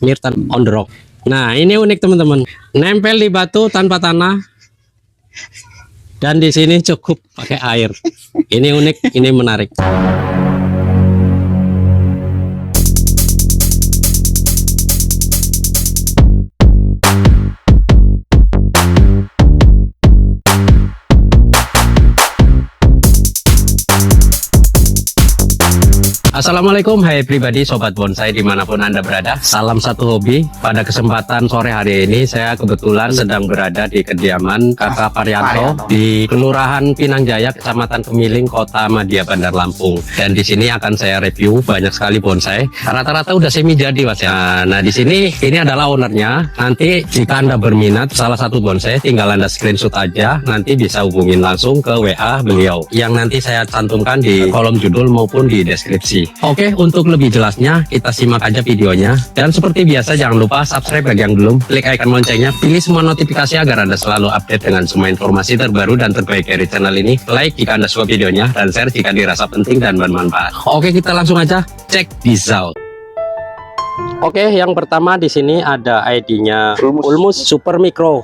Myrtle on the rock. Nah, ini unik teman-teman. Nempel di batu tanpa tanah. Dan di sini cukup pakai air. Ini unik, ini menarik. Assalamualaikum, hai pribadi sobat bonsai dimanapun Anda berada. Salam satu hobi. Pada kesempatan sore hari ini saya kebetulan sedang berada di kediaman Kakak Parianto di Kelurahan Pinang Jaya, Kecamatan Kemiling, Kota Madia, Bandar Lampung. Dan di sini akan saya review banyak sekali bonsai. Rata-rata udah semi jadi mas ya. Nah di sini ini adalah ownernya. Nanti jika Anda berminat salah satu bonsai, tinggal Anda screenshot aja. Nanti bisa hubungin langsung ke WA beliau yang nanti saya cantumkan di kolom judul maupun di deskripsi. Oke, untuk lebih jelasnya kita simak aja videonya. Dan seperti biasa jangan lupa subscribe bagi yang belum, klik icon loncengnya, pilih semua notifikasi agar Anda selalu update dengan semua informasi terbaru dan terbaik dari channel ini. Like jika Anda suka videonya dan share jika dirasa penting dan bermanfaat. Oke, kita langsung aja check this out. Oke, yang pertama di sini ada ID-nya Ulmus Super Micro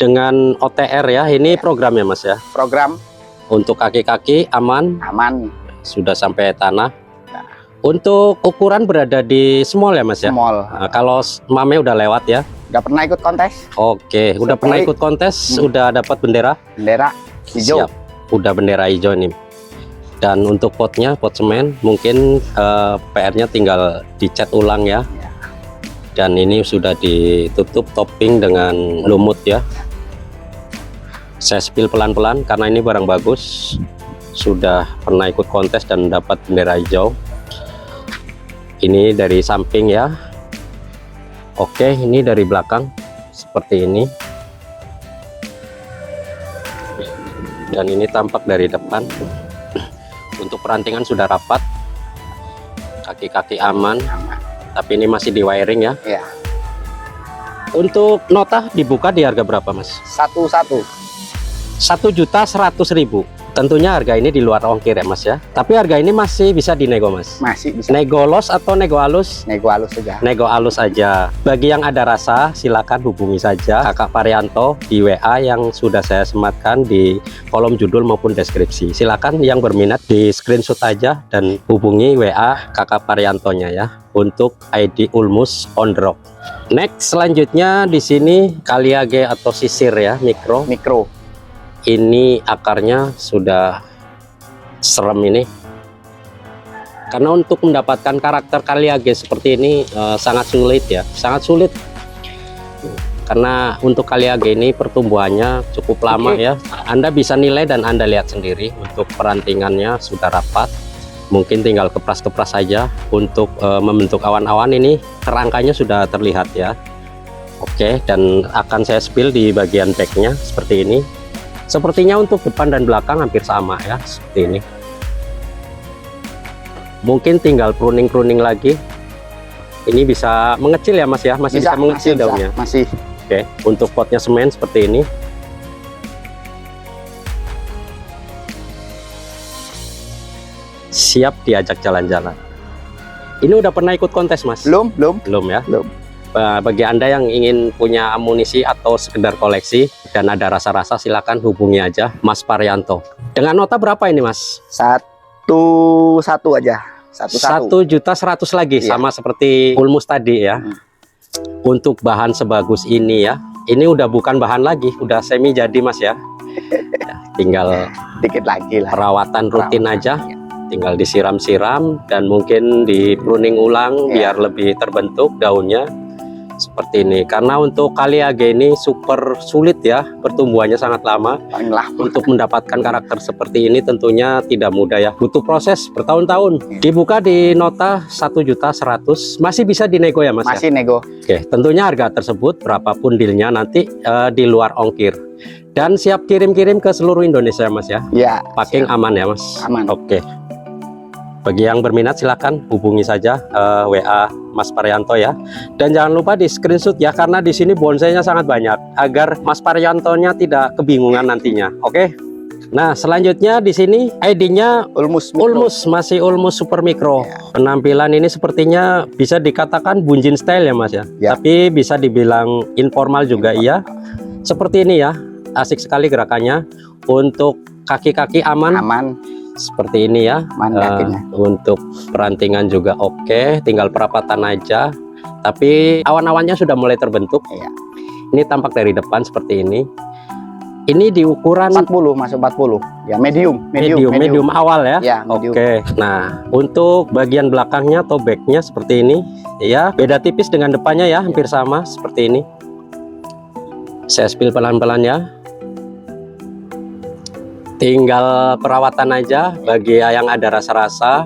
dengan OTR ya. Ini programnya mas ya. Program untuk kaki-kaki aman. Sudah sampai tanah. Ya. Untuk ukuran berada di small ya mas ya? Small. Nah, kalau mame udah lewat ya? Udah pernah ikut kontes. Oke, udah pernah ikut kontes, udah dapat bendera? Bendera hijau. Siap, udah bendera hijau nih. Dan untuk potnya, pot semen, mungkin PR-nya tinggal dicat ulang ya. Ya. Dan ini sudah ditutup topping dengan lumut ya. Saya spill pelan-pelan karena ini barang bagus. Sudah pernah ikut kontes dan dapat bendera hijau. Ini dari samping ya. Oke, ini dari belakang seperti ini. Dan ini tampak dari depan. Untuk perantingan sudah rapat, kaki-kaki aman, tapi ini masih di wiring ya. Ya. Untuk nota dibuka di harga berapa mas? 1.100.000. Tentunya harga ini di luar ongkir ya mas ya. Tapi harga ini masih bisa dinego mas. Masih bisa. Nego los atau nego halus? Nego halus saja. Nego halus saja. Bagi yang ada rasa silakan hubungi saja Kakak Parianto di WA yang sudah saya sematkan di kolom judul maupun deskripsi. Silakan yang berminat di screenshot aja dan hubungi WA Kakak Pariantonya ya untuk ID Ulmus on the rock. Next selanjutnya di sini kaliage atau sisir ya, mikro. Ini akarnya sudah serem ini. Karena untuk mendapatkan karakter kaliage seperti ini sangat sulit ya, sangat sulit. Karena untuk kaliage ini pertumbuhannya cukup lama ya. Anda bisa nilai dan Anda lihat sendiri untuk perantingannya sudah rapat. Mungkin tinggal kepras-kepras saja untuk membentuk awan-awan. Ini kerangkanya sudah terlihat ya. Oke, dan akan saya spill di bagian backnya seperti ini. Sepertinya untuk depan dan belakang hampir sama ya, seperti ini. Mungkin tinggal pruning lagi. Ini bisa mengecil ya mas ya, masih bisa mengecil daunnya. Masih. Oke, untuk potnya semen seperti ini. Siap diajak jalan-jalan. Ini udah pernah ikut kontes mas? Belum ya. Belum. Bagi Anda yang ingin punya amunisi atau sekedar koleksi dan ada rasa-rasa silakan hubungi aja Mas Parianto. Dengan nota berapa ini Mas? 1.1 aja. 1.100.000 lagi iya. Sama seperti Ulmus tadi ya. Untuk bahan sebagus ini ya. Ini udah bukan bahan lagi, udah semi jadi Mas ya. Tinggal dikit lagi lah. Perawatan rutin aja. Tinggal disiram-siram dan mungkin di pruning ulang biar lebih terbentuk daunnya. Seperti ini, karena untuk kaliage ini super sulit ya, pertumbuhannya sangat lama. Untuk mendapatkan karakter seperti ini tentunya tidak mudah ya, butuh proses bertahun-tahun. Dibuka di nota 1.100.000, masih bisa dinego ya mas? Masih ya? nego. Oke, tentunya harga tersebut berapapun dealnya nanti di luar ongkir. Dan siap kirim-kirim ke seluruh Indonesia mas ya? Ya. Packing aman ya mas? Aman. Oke. Bagi yang berminat silakan hubungi saja WA Mas Parianto ya. Dan jangan lupa di screenshot ya, karena di sini bonsainya sangat banyak agar Mas Pariantonya tidak kebingungan nantinya. Oke. Nah, selanjutnya di sini ID-nya Ulmus Mikro. Ulmus, masih Ulmus Super Mikro. Ya. Penampilan ini sepertinya bisa dikatakan bunjin style ya Mas ya. Ya. Tapi bisa dibilang informal juga iya. Seperti ini ya, asik sekali gerakannya. Untuk kaki-kaki aman, seperti ini ya. Aman kakinya. Untuk perantingan juga oke, tinggal perapatan aja. Tapi awan-awannya sudah mulai terbentuk. Ya. Ini tampak dari depan seperti ini. Ini di ukuran 40, masuk 40. Ya, medium awal ya. Ya, medium. Oke. Nah, untuk bagian belakangnya atau backnya seperti ini, ya beda tipis dengan depannya ya, hampir sama seperti ini. Saya spill pelan-pelan ya. Tinggal perawatan aja bagi yang ada rasa-rasa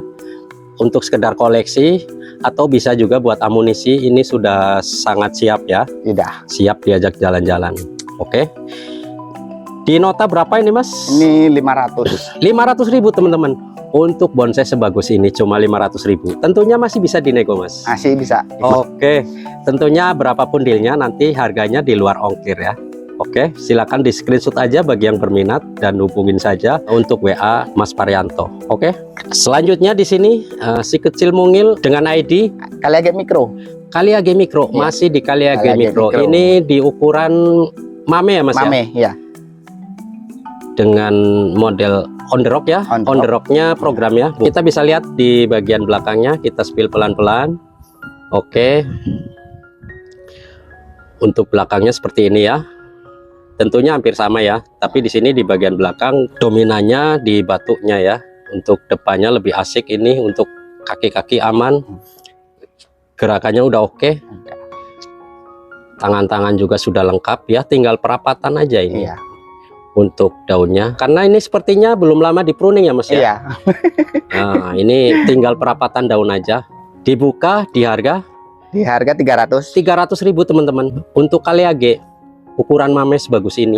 untuk sekedar koleksi atau bisa juga buat amunisi. Ini sudah sangat siap ya. Tidak. Siap diajak jalan-jalan. Oke. Di nota berapa ini Mas? Ini 500. 500.000 teman-teman. Untuk bonsai sebagus ini cuma 500.000. Tentunya masih bisa dinego Mas. Masih bisa. Oke. Tentunya berapapun dealnya nanti harganya di luar ongkir ya. Oke, silakan di screenshot aja bagi yang berminat dan hubungin saja untuk WA Mas Parianto. Oke. Selanjutnya di sini si kecil mungil dengan ID Kaliage Mikro. Kaliage Mikro, Ya. Masih di Kaliage Mikro. Mikro. Ini di ukuran mame ya Mas ya? Mame, ya. Dengan model on the rock ya. On the rocknya program ya. Kita bisa lihat di bagian belakangnya, kita spill pelan-pelan. Oke. Untuk belakangnya seperti ini ya. Tentunya hampir sama ya, tapi di sini di bagian belakang dominannya di batunya ya. Untuk depannya lebih asik ini, untuk kaki-kaki aman. Gerakannya udah oke. Tangan-tangan juga sudah lengkap ya, tinggal perapatan aja ini. Iya. Untuk daunnya, karena ini sepertinya belum lama di pruning ya Mas ya. Iya. Nah, ini tinggal perapatan daun aja. Dibuka di harga Di harga 300. 300.000 teman-teman. Untuk Kaliage ukuran mame sebagus ini,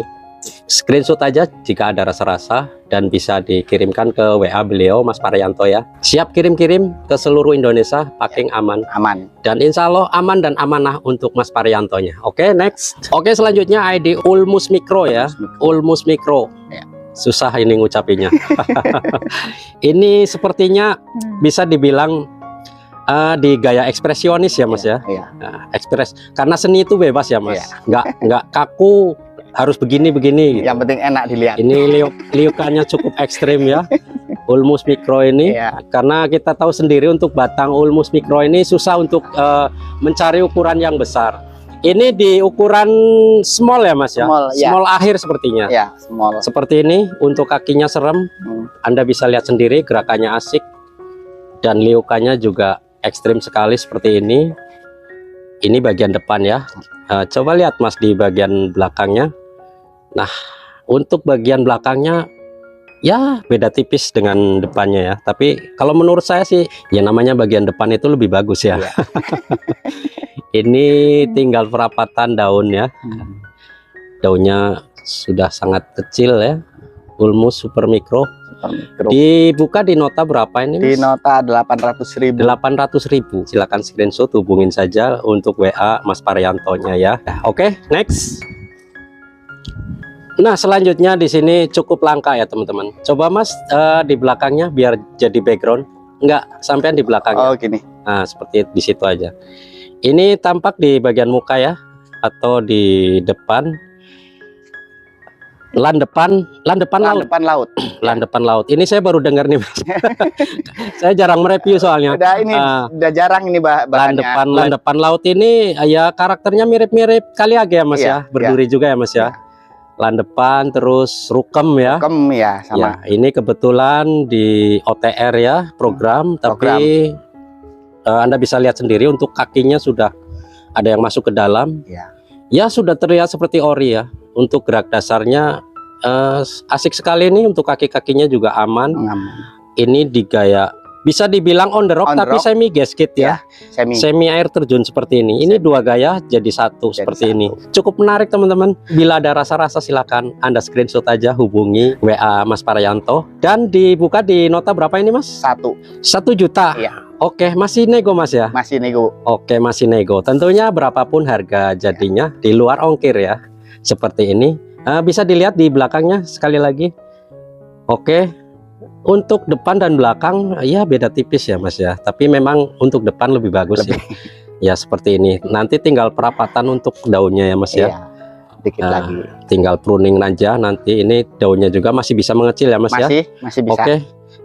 screenshot aja jika ada rasa-rasa dan bisa dikirimkan ke WA beliau Mas Parianto ya. Siap kirim-kirim ke seluruh Indonesia, packing aman. Aman. Dan insya Allah aman dan amanah untuk Mas Pariantonya. Oke, next. Oke, selanjutnya ID Ulmus Mikro ya. Ulmus Mikro. Ya. Susah ini ngucapinnya. Ini sepertinya bisa dibilang di gaya ekspresionis ya Mas ya. Iya. Nah, ekspres karena seni itu bebas ya Mas. Iya. Nggak kaku harus begini gitu. Yang penting enak dilihat. Ini liukannya cukup ekstrim ya. Ulmus Mikro ini, Iya. karena kita tahu sendiri untuk batang Ulmus Mikro ini susah untuk mencari ukuran yang besar. Ini di ukuran small ya Mas ya. Small, ya. Small akhir sepertinya. Ya, small. Seperti ini, untuk kakinya serem. Anda bisa lihat sendiri gerakannya asik dan liukannya juga ekstrim sekali seperti ini. Ini bagian depan ya. Coba lihat Mas di bagian belakangnya. Nah, untuk bagian belakangnya ya beda tipis dengan depannya ya. Tapi kalau menurut saya sih ya namanya bagian depan itu lebih bagus ya. Iya. Ini tinggal perapatan daun ya. Daunnya sudah sangat kecil ya. Ulmus Super Mikro. Dibuka di nota berapa ini Mas? Di nota 800.000. 800.000. Silakan screenshot, hubungin saja untuk WA Mas Pariantonya ya. Oke, next. Nah, selanjutnya di sini cukup langka ya teman-teman. Coba Mas di belakangnya biar jadi background. Enggak, sampean di belakangnya. Oh, gini. Nah, seperti di situ aja. Ini tampak di bagian muka ya, atau di depan. Lan depan laut. Lan depan laut. Ini saya baru dengar nih Mas. Saya jarang mereview soalnya. Udah ini udah jarang ini bahannya. Lan depan laut ini ya karakternya mirip-mirip Kaliage ya Mas ya. Berduri juga ya Mas ya. Lan depan terus rukem ya. Rukem ya sama. Ya, ini kebetulan di OTR ya program. Tapi Anda bisa lihat sendiri untuk kakinya sudah ada yang masuk ke dalam. Ya sudah terlihat seperti ori ya. Untuk gerak dasarnya asik sekali nih, untuk kaki-kakinya juga aman. Ini di gaya bisa dibilang on the rock tapi semi gasket ya. Semi air terjun seperti ini. Ini dua gaya jadi satu seperti ini. Cukup menarik teman-teman. Bila ada rasa-rasa silakan Anda screenshot aja, hubungi WA Mas Parianto. Dan dibuka di nota berapa ini Mas? 1 juta. Iya. Oke, masih nego Mas ya? Masih nego. Oke, masih nego. Tentunya berapapun harga jadinya di luar ongkir ya. Seperti ini. Bisa dilihat di belakangnya sekali lagi. Oke. Untuk depan dan belakang ya beda tipis ya Mas ya. Tapi memang untuk depan lebih bagus ya. Ya seperti ini. Nanti tinggal perapatan untuk daunnya ya Mas ya. Iya, dikit lagi. Tinggal pruning aja nanti. Ini daunnya juga masih bisa mengecil ya Mas ya. Masih bisa. Oke.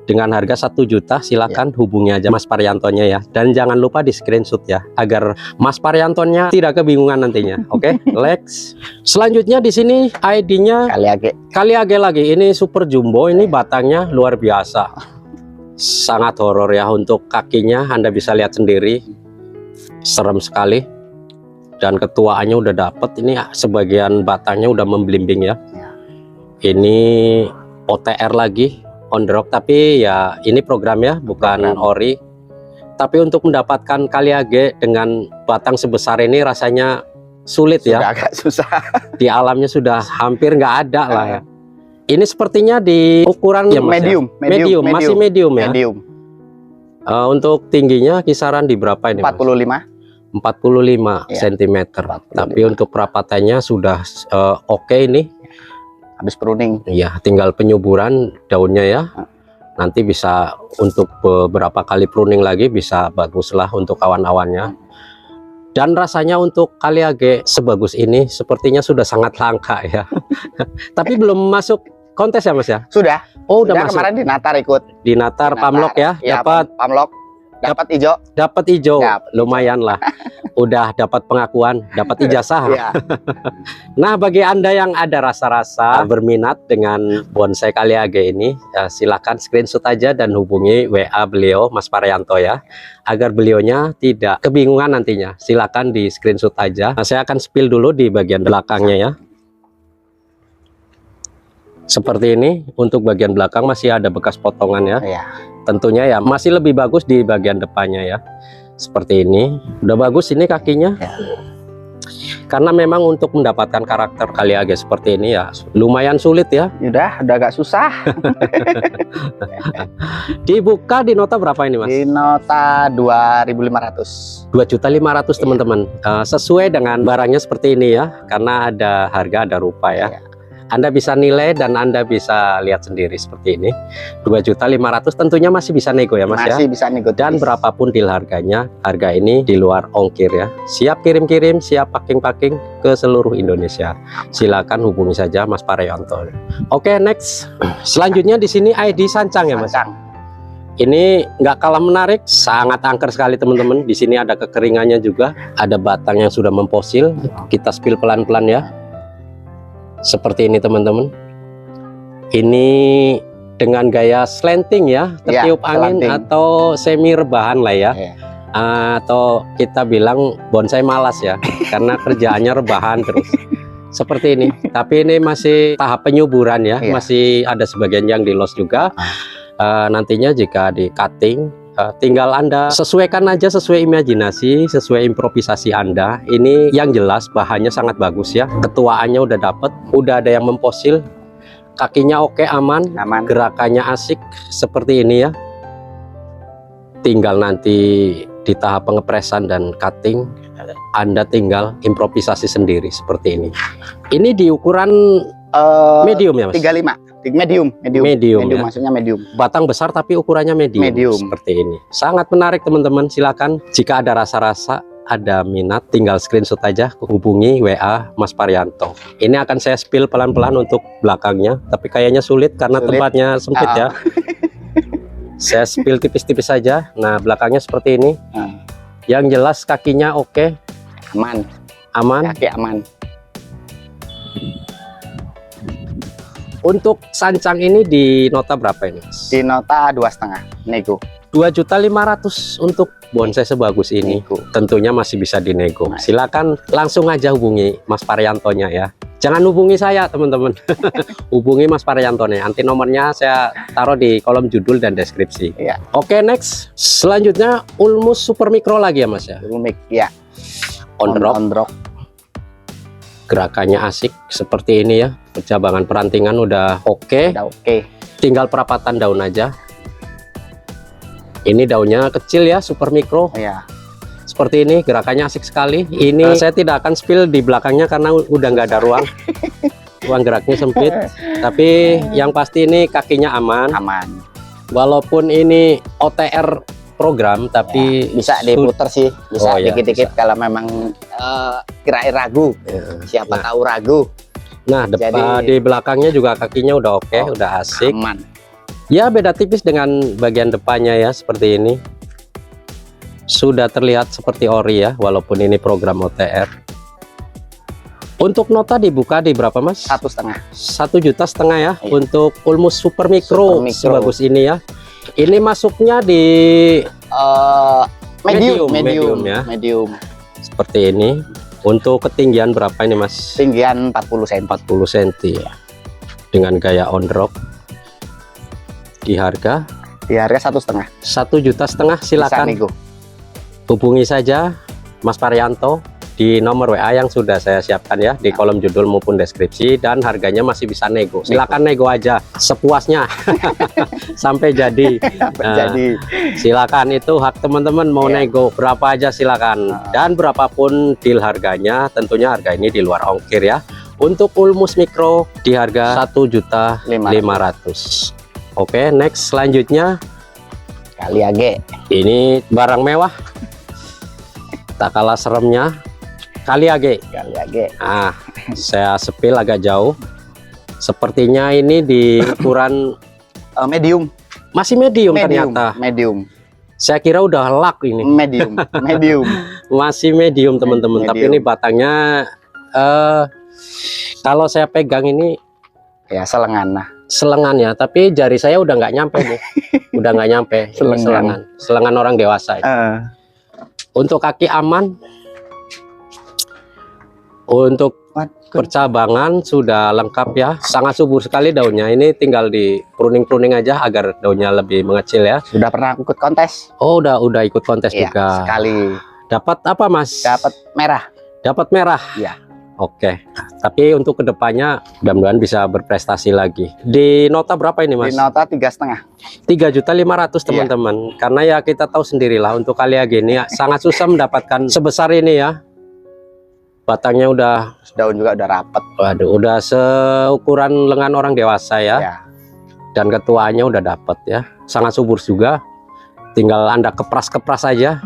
Dengan harga 1 juta silakan hubungi aja Mas Pariantonya ya. Dan jangan lupa di screenshot ya agar Mas Pariantonya tidak kebingungan nantinya. Oke, next. Selanjutnya di sini ID-nya Kaliage lagi. Ini super jumbo, ini batangnya luar biasa. Sangat horor ya untuk kakinya. Anda bisa lihat sendiri. Serem sekali. Dan ketuaannya udah dapet. Ini sebagian batangnya udah membelimbing ya. Ini OTR lagi. On the rock, tapi ya ini program ya, bukan ori. Tapi untuk mendapatkan Kaliage dengan batang sebesar ini rasanya sulit ya. Agak susah. Di alamnya sudah hampir nggak ada lah ya. Ini sepertinya di ukuran ya, Mas, medium, ya? Medium, masih medium ya. Medium. Untuk tingginya kisaran di berapa ini? 45. 45 ya, cm. 45. Tapi untuk perapatannya sudah oke ini. Habis pruning. Iya, tinggal penyuburan daunnya ya. Nanti bisa untuk beberapa kali pruning lagi bisa baguslah untuk awan-awannya. Dan rasanya untuk Kaliage sebagus ini sepertinya sudah sangat langka ya. Tapi belum masuk kontes ya Mas ya? Sudah. Oh, udah masuk. Kemarin di Natar ikut. Di Natar Pamlok ya? Dapat Pamlok. Dapat hijau. Dapat hijau. Lumayan lah. Udah dapat pengakuan, dapat ijazah. Nah, bagi Anda yang ada rasa-rasa berminat dengan bonsai Kaliage ini, silakan screenshot aja dan hubungi WA beliau Mas Parianto ya, agar beliaunya tidak kebingungan nantinya. Silakan di screenshot aja. Nah, saya akan spill dulu di bagian belakangnya ya. Seperti ini. Untuk bagian belakang masih ada bekas potongan ya. Tentunya ya masih lebih bagus di bagian depannya ya. Seperti ini, udah bagus ini kakinya. Karena memang untuk mendapatkan karakter Kaliage seperti ini ya lumayan sulit ya. Udah agak susah. Dibuka di nota berapa ini Mas? Di nota 2.500. 2.500.000 teman-teman. Sesuai dengan barangnya seperti ini ya. Karena ada harga ada rupa ya. Anda bisa nilai dan Anda bisa lihat sendiri seperti ini. 2.500.000 tentunya masih bisa nego ya Mas ya. Masih bisa nego. Dan berapapun deal harganya, harga ini di luar ongkir ya. Siap kirim-kirim, siap packing-packing ke seluruh Indonesia. Silakan hubungi saja Mas Parianto. Oke, next. Selanjutnya di sini ID sancang ya Mas. Ini nggak kalah menarik, sangat angker sekali teman-teman. Di sini ada kekeringannya juga, ada batang yang sudah memfosil. Kita spill pelan-pelan ya. Seperti ini teman-teman. Ini dengan gaya slanting ya, tertiup angin atau semi rebahan lah ya. Atau kita bilang bonsai malas ya, karena kerjaannya rebahan terus. Seperti ini. Tapi ini masih tahap penyuburan ya, masih ada sebagian yang di los juga. Nantinya jika di cutting, tinggal Anda sesuaikan aja sesuai imajinasi, sesuai improvisasi Anda. Ini yang jelas bahannya sangat bagus ya. Ketuaannya udah dapet, udah ada yang memfosil. Kakinya oke, aman. Gerakannya asik seperti ini ya. Tinggal nanti di tahap pengepresan dan cutting, Anda tinggal improvisasi sendiri seperti ini. Ini di ukuran medium ya Mas? 35. Medium ya? Maksudnya medium. Batang besar tapi ukurannya medium. Seperti ini. Sangat menarik teman-teman. Silakan jika ada rasa-rasa, ada minat, tinggal screenshot aja, hubungi WA Mas Parianto. Ini akan saya spill pelan-pelan untuk belakangnya, tapi kayaknya sulit karena tempatnya sempit ya. Saya spill tipis-tipis saja. Nah, belakangnya seperti ini. Yang jelas kakinya oke. Aman. Kaki aman. Untuk sancang ini di nota berapa ini? Di nota 2,5 nego. 2.500.000 untuk bonsai sebagus ini. Tentunya masih bisa dinego. Silakan langsung aja hubungi Mas Pariantonya ya. Jangan hubungi saya teman-teman. Hubungi Mas Pariantonya. Nanti nomornya saya taruh di kolom judul dan deskripsi. Oke, next. Selanjutnya Ulmus Super Mikro lagi ya Mas ya. On rock. Gerakannya asik seperti ini ya. Percabangan perantingan udah oke. Tinggal perapatan daun aja. Ini daunnya kecil ya, super mikro. Seperti ini, gerakannya asik sekali. Ini saya tidak akan spill di belakangnya karena udah nggak ada ruang. ruang geraknya sempit. Tapi yang pasti ini kakinya aman. Aman. Walaupun ini OTR program, tapi Ya, bisa diputer sih, bisa Oh, ya, dikit-dikit kalau memang kirain ragu. Ya. Siapa Nah. tahu ragu. Nah, depan Jadi- di belakangnya juga kakinya udah oke, udah asik. Aman. Ya, beda tipis dengan bagian depannya ya, seperti ini. Sudah terlihat seperti ori ya, walaupun ini program OTR. Untuk nota dibuka di berapa, Mas? 1,5. 1,5 juta ya. Iya. Untuk Ulmus Super Micro, Super Micro. sebagus ini ya. Ini masuknya di Medium, medium ya. Medium. seperti ini. Untuk ketinggian berapa ini, Mas? Tinggian 40 cm. 40 cm ya. Dengan gaya on rock. Di harga Di harga 1,5. 1,5 juta, Bisa silakan nego. hubungi saja Mas Parianto di nomor WA yang sudah saya siapkan ya di kolom judul maupun deskripsi, dan harganya masih bisa nego. Silakan nego aja sepuasnya sampai jadi. Nah, Jadi silakan, itu hak teman-teman mau Iya. nego berapa aja silakan, dan berapapun deal harganya, tentunya harga ini di luar ongkir ya. Untuk Ulmus Micro di harga 1.500.000. Oke, next selanjutnya kali age. ini barang mewah tak kalah seremnya, Kali Age. Kali age. Nah, saya sepil agak jauh. Sepertinya ini di ukuran Medium. masih medium ternyata. Medium. Saya kira udah lak ini. Medium. Medium. Masih medium teman-teman. Tapi Medium. ini batangnya kalau saya pegang ini Ya selengan lah. selengan ya. Tapi jari saya udah nggak nyampe nih. Udah nggak nyampe. Ini Selengan. Selengan orang dewasa. Untuk kaki aman. Untuk percabangan sudah lengkap ya, sangat subur sekali daunnya. Ini tinggal di pruning aja agar daunnya lebih mengecil ya. Sudah pernah ikut kontes? Oh, udah ikut kontes Iya, juga. sekali. Dapat apa, Mas? Dapat merah. Dapat merah. Iya. Oke. Tapi untuk kedepannya mudah-mudahan bisa berprestasi lagi. Di nota berapa ini, Mas? Di nota 3,5. 3.500.000 teman-teman. Karena ya kita tahu sendirilah untuk Kali Age ini ya, sangat susah mendapatkan sebesar ini ya. Batangnya udah, Daun juga udah rapet. waduh, udah seukuran lengan orang dewasa ya. Ya. Dan ketuanya udah dapat ya, sangat subur juga. Tinggal Anda kepras-kepras saja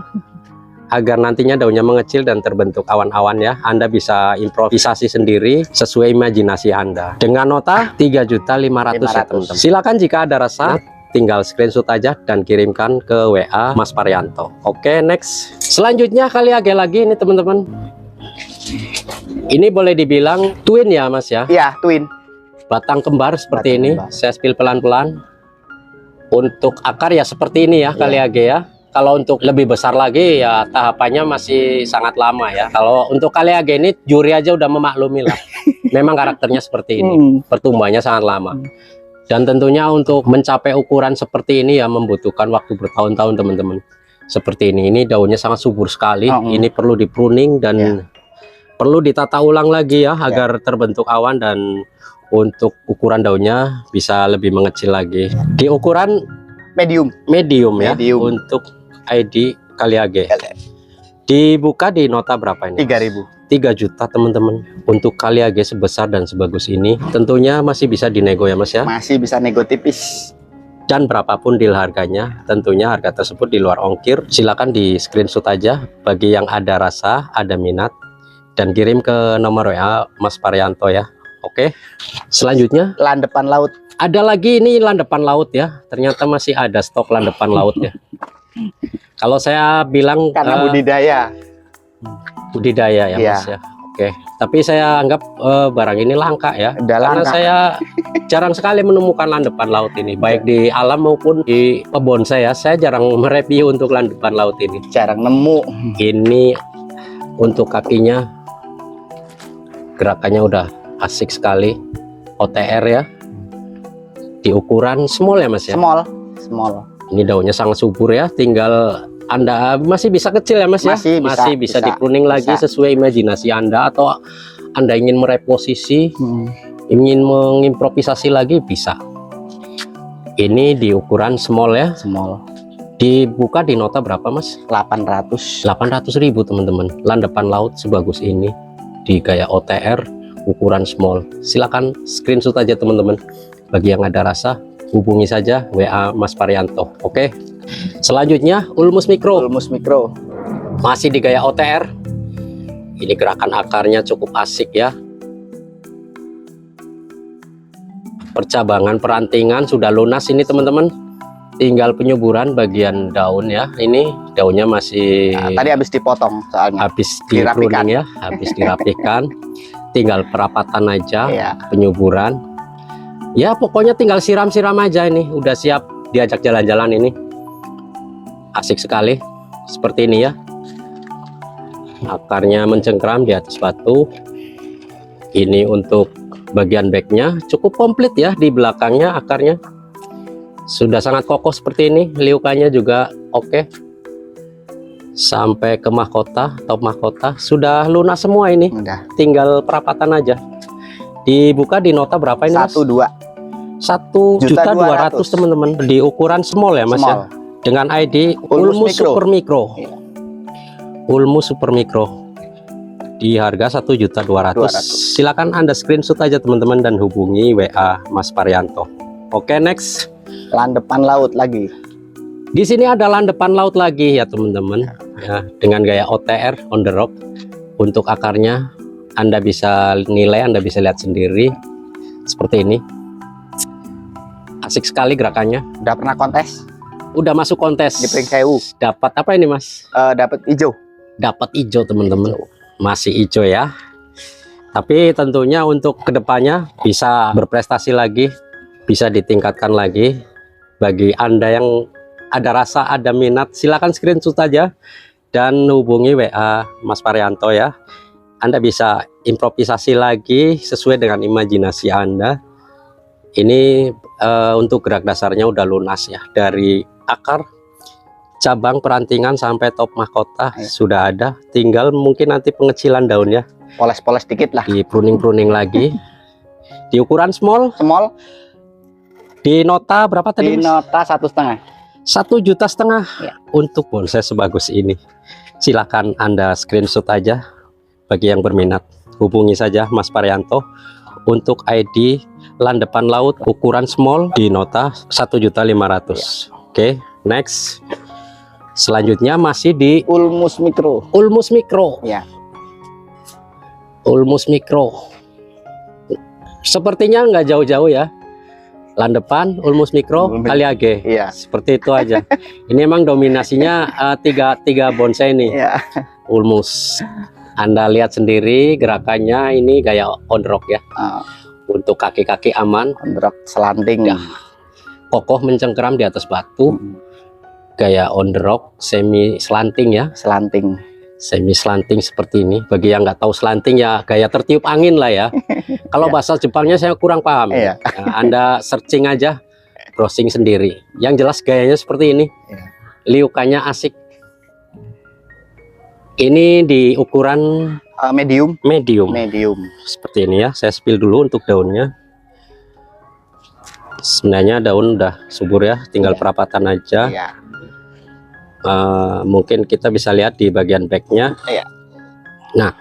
agar nantinya daunnya mengecil dan terbentuk awan-awan ya. Anda bisa improvisasi sendiri sesuai imajinasi Anda. Dengan nota 3.500.000 ya teman-teman. Silakan jika ada rasa, tinggal screenshot aja dan kirimkan ke WA Mas Parianto. Oke, next. Selanjutnya Kali Age lagi ini teman-teman. Ini boleh dibilang twin ya, Mas ya. Iya, twin. Batang kembar seperti Batang ini. kembar. Saya spill pelan-pelan. Untuk akar ya seperti ini ya, Kali Age ya. Kalau untuk lebih besar lagi ya tahapannya masih sangat lama ya. Kalau untuk Kali Age ini juri aja udah memaklumi lah. Memang karakternya seperti ini. Pertumbuhannya sangat lama. Dan tentunya untuk mencapai ukuran seperti ini ya membutuhkan waktu bertahun-tahun teman-teman. Seperti ini daunnya sangat subur sekali. Ini perlu di pruning dan perlu ditata ulang lagi ya agar terbentuk awan dan untuk ukuran daunnya bisa lebih mengecil lagi. Di ukuran Medium. medium ya Medium. untuk ID Kali Age. Dibuka di nota berapa ini? 3.000. 3 juta teman-teman. Untuk Kali Age sebesar dan sebagus ini tentunya masih bisa dinego ya Mas ya. Masih bisa nego tipis. Dan berapapun deal harganya, tentunya harga tersebut di luar ongkir. Silakan di screenshot aja bagi yang ada rasa, ada minat, dan kirim ke nomor WA Mas Parianto ya. Oke. Selanjutnya Landepan laut. ada lagi ini landepan laut ya. Ternyata masih ada stok landepan laut ya. Kalau saya bilang Karena budidaya. budidaya ya Iya. Mas ya. Oke. Tapi saya anggap barang ini langka ya. Udah Karena langka. saya jarang sekali menemukan landepan laut ini, baik di alam maupun di kebun saya. Saya jarang mereview untuk landepan laut ini. Jarang nemu. Ini untuk kakinya, gerakannya udah asik sekali. OTR ya. Di ukuran small ya Mas ya. Small. Small. Ini daunnya sangat subur ya. Tinggal Anda masih bisa kecil ya Mas ya. Masih bisa bisa, di pruning lagi bisa. sesuai imajinasi Anda, atau Anda ingin mereposisi, ingin mengimprovisasi lagi bisa. Ini di ukuran small ya. Small. Dibuka di nota berapa Mas? 800. 800.000 teman-teman. Landepan laut sebagus ini di gaya OTR, ukuran small. Silakan screenshot aja teman-teman. Bagi yang ada rasa, hubungi saja WA Mas Parianto. Oke. Selanjutnya Ulmus Mikro. Ulmus Mikro. Masih di gaya OTR. Ini gerakan akarnya cukup asik ya. Percabangan perantingan sudah lunas ini teman-teman. Tinggal penyuburan bagian daun ya. Ini daunnya masih Tadi habis dipotong soalnya. habis di pruning ya, habis dirapikan. Tinggal perapatan aja, Iya. penyuburan. Ya pokoknya tinggal siram-siram aja ini. Udah siap diajak jalan-jalan ini. Asik sekali. Seperti ini ya. Akarnya mencengkram di atas batu. Ini untuk bagian backnya cukup komplit ya. Di belakangnya akarnya sudah sangat kokoh seperti ini. Liukannya juga oke. Sampai ke mahkota, top mahkota sudah lunas semua ini. Udah. Tinggal perapatan aja. Dibuka di nota berapa ini Mas? 1.2. 1.200.000 teman-teman. Di ukuran small ya Mas ya. Small. Dengan ID Ulmus Ulmus Mikro. Super Mikro. Iya. Ulmus Super Mikro di harga 1.200.000. Silakan Anda screenshot aja teman-teman dan hubungi WA Mas Parianto. Oke, next. Landepan laut lagi. Di sini ada landepan laut lagi ya teman-teman. Ya, dengan gaya OTR on the rock. Untuk akarnya Anda bisa nilai, Anda bisa lihat sendiri seperti ini. Asik sekali gerakannya. Udah pernah kontes Udah masuk kontes. di Pringsewu. Dapat apa ini Mas? Dapat hijau. Dapat hijau teman-teman. Masih hijau ya. Tapi tentunya untuk kedepannya bisa berprestasi lagi, bisa ditingkatkan lagi. Bagi Anda yang ada rasa, ada minat, silakan screenshot aja dan hubungi WA Mas Parianto ya. Anda bisa improvisasi lagi sesuai dengan imajinasi Anda. Ini untuk gerak dasarnya udah lunas ya, dari akar, cabang, perantingan sampai top mahkota sudah ada. Tinggal mungkin nanti pengecilan daunnya, Poles-poles dikit lah. di pruning lagi. Di ukuran small, Small. di nota berapa tadi Di Mas? nota 1,5. 1,5 juta Ya. untuk bonsai sebagus ini. Silakan Anda screenshot aja. Bagi yang berminat, hubungi saja Mas Parianto untuk ID landepan laut ukuran small di nota 1.500.000. Oke, next. Selanjutnya masih di Ulmus Mikro. Ulmus Mikro. Ya. Ulmus Mikro. Sepertinya nggak jauh-jauh ya. Landepan, Ulmus Mikro, Kaliage. Iya. Seperti itu aja. Ini emang dominasinya tiga bonsai nih. Iya. Ulmus. Anda lihat sendiri gerakannya, ini gaya on rock ya. Untuk kaki-kaki aman, Ondrok selanting. Ya. kokoh mencengkeram di atas batu. Gaya on the rock, semi slanting ya. Selanting. Semi slanting seperti ini. Bagi yang nggak tahu slanting ya gaya tertiup angin lah ya. Kalau Ya. bahasa Jepangnya saya kurang paham. Iya. Nah, Anda searching aja, browsing sendiri. Yang jelas gayanya seperti ini. Iya. Liukannya asik. Ini di ukuran Medium. medium. Medium. Seperti ini ya. Saya spill dulu untuk daunnya. Sebenarnya daun udah subur ya, tinggal Iya. perapatan aja. Iya. Mungkin kita bisa lihat di bagian backnya. Iya. Nah,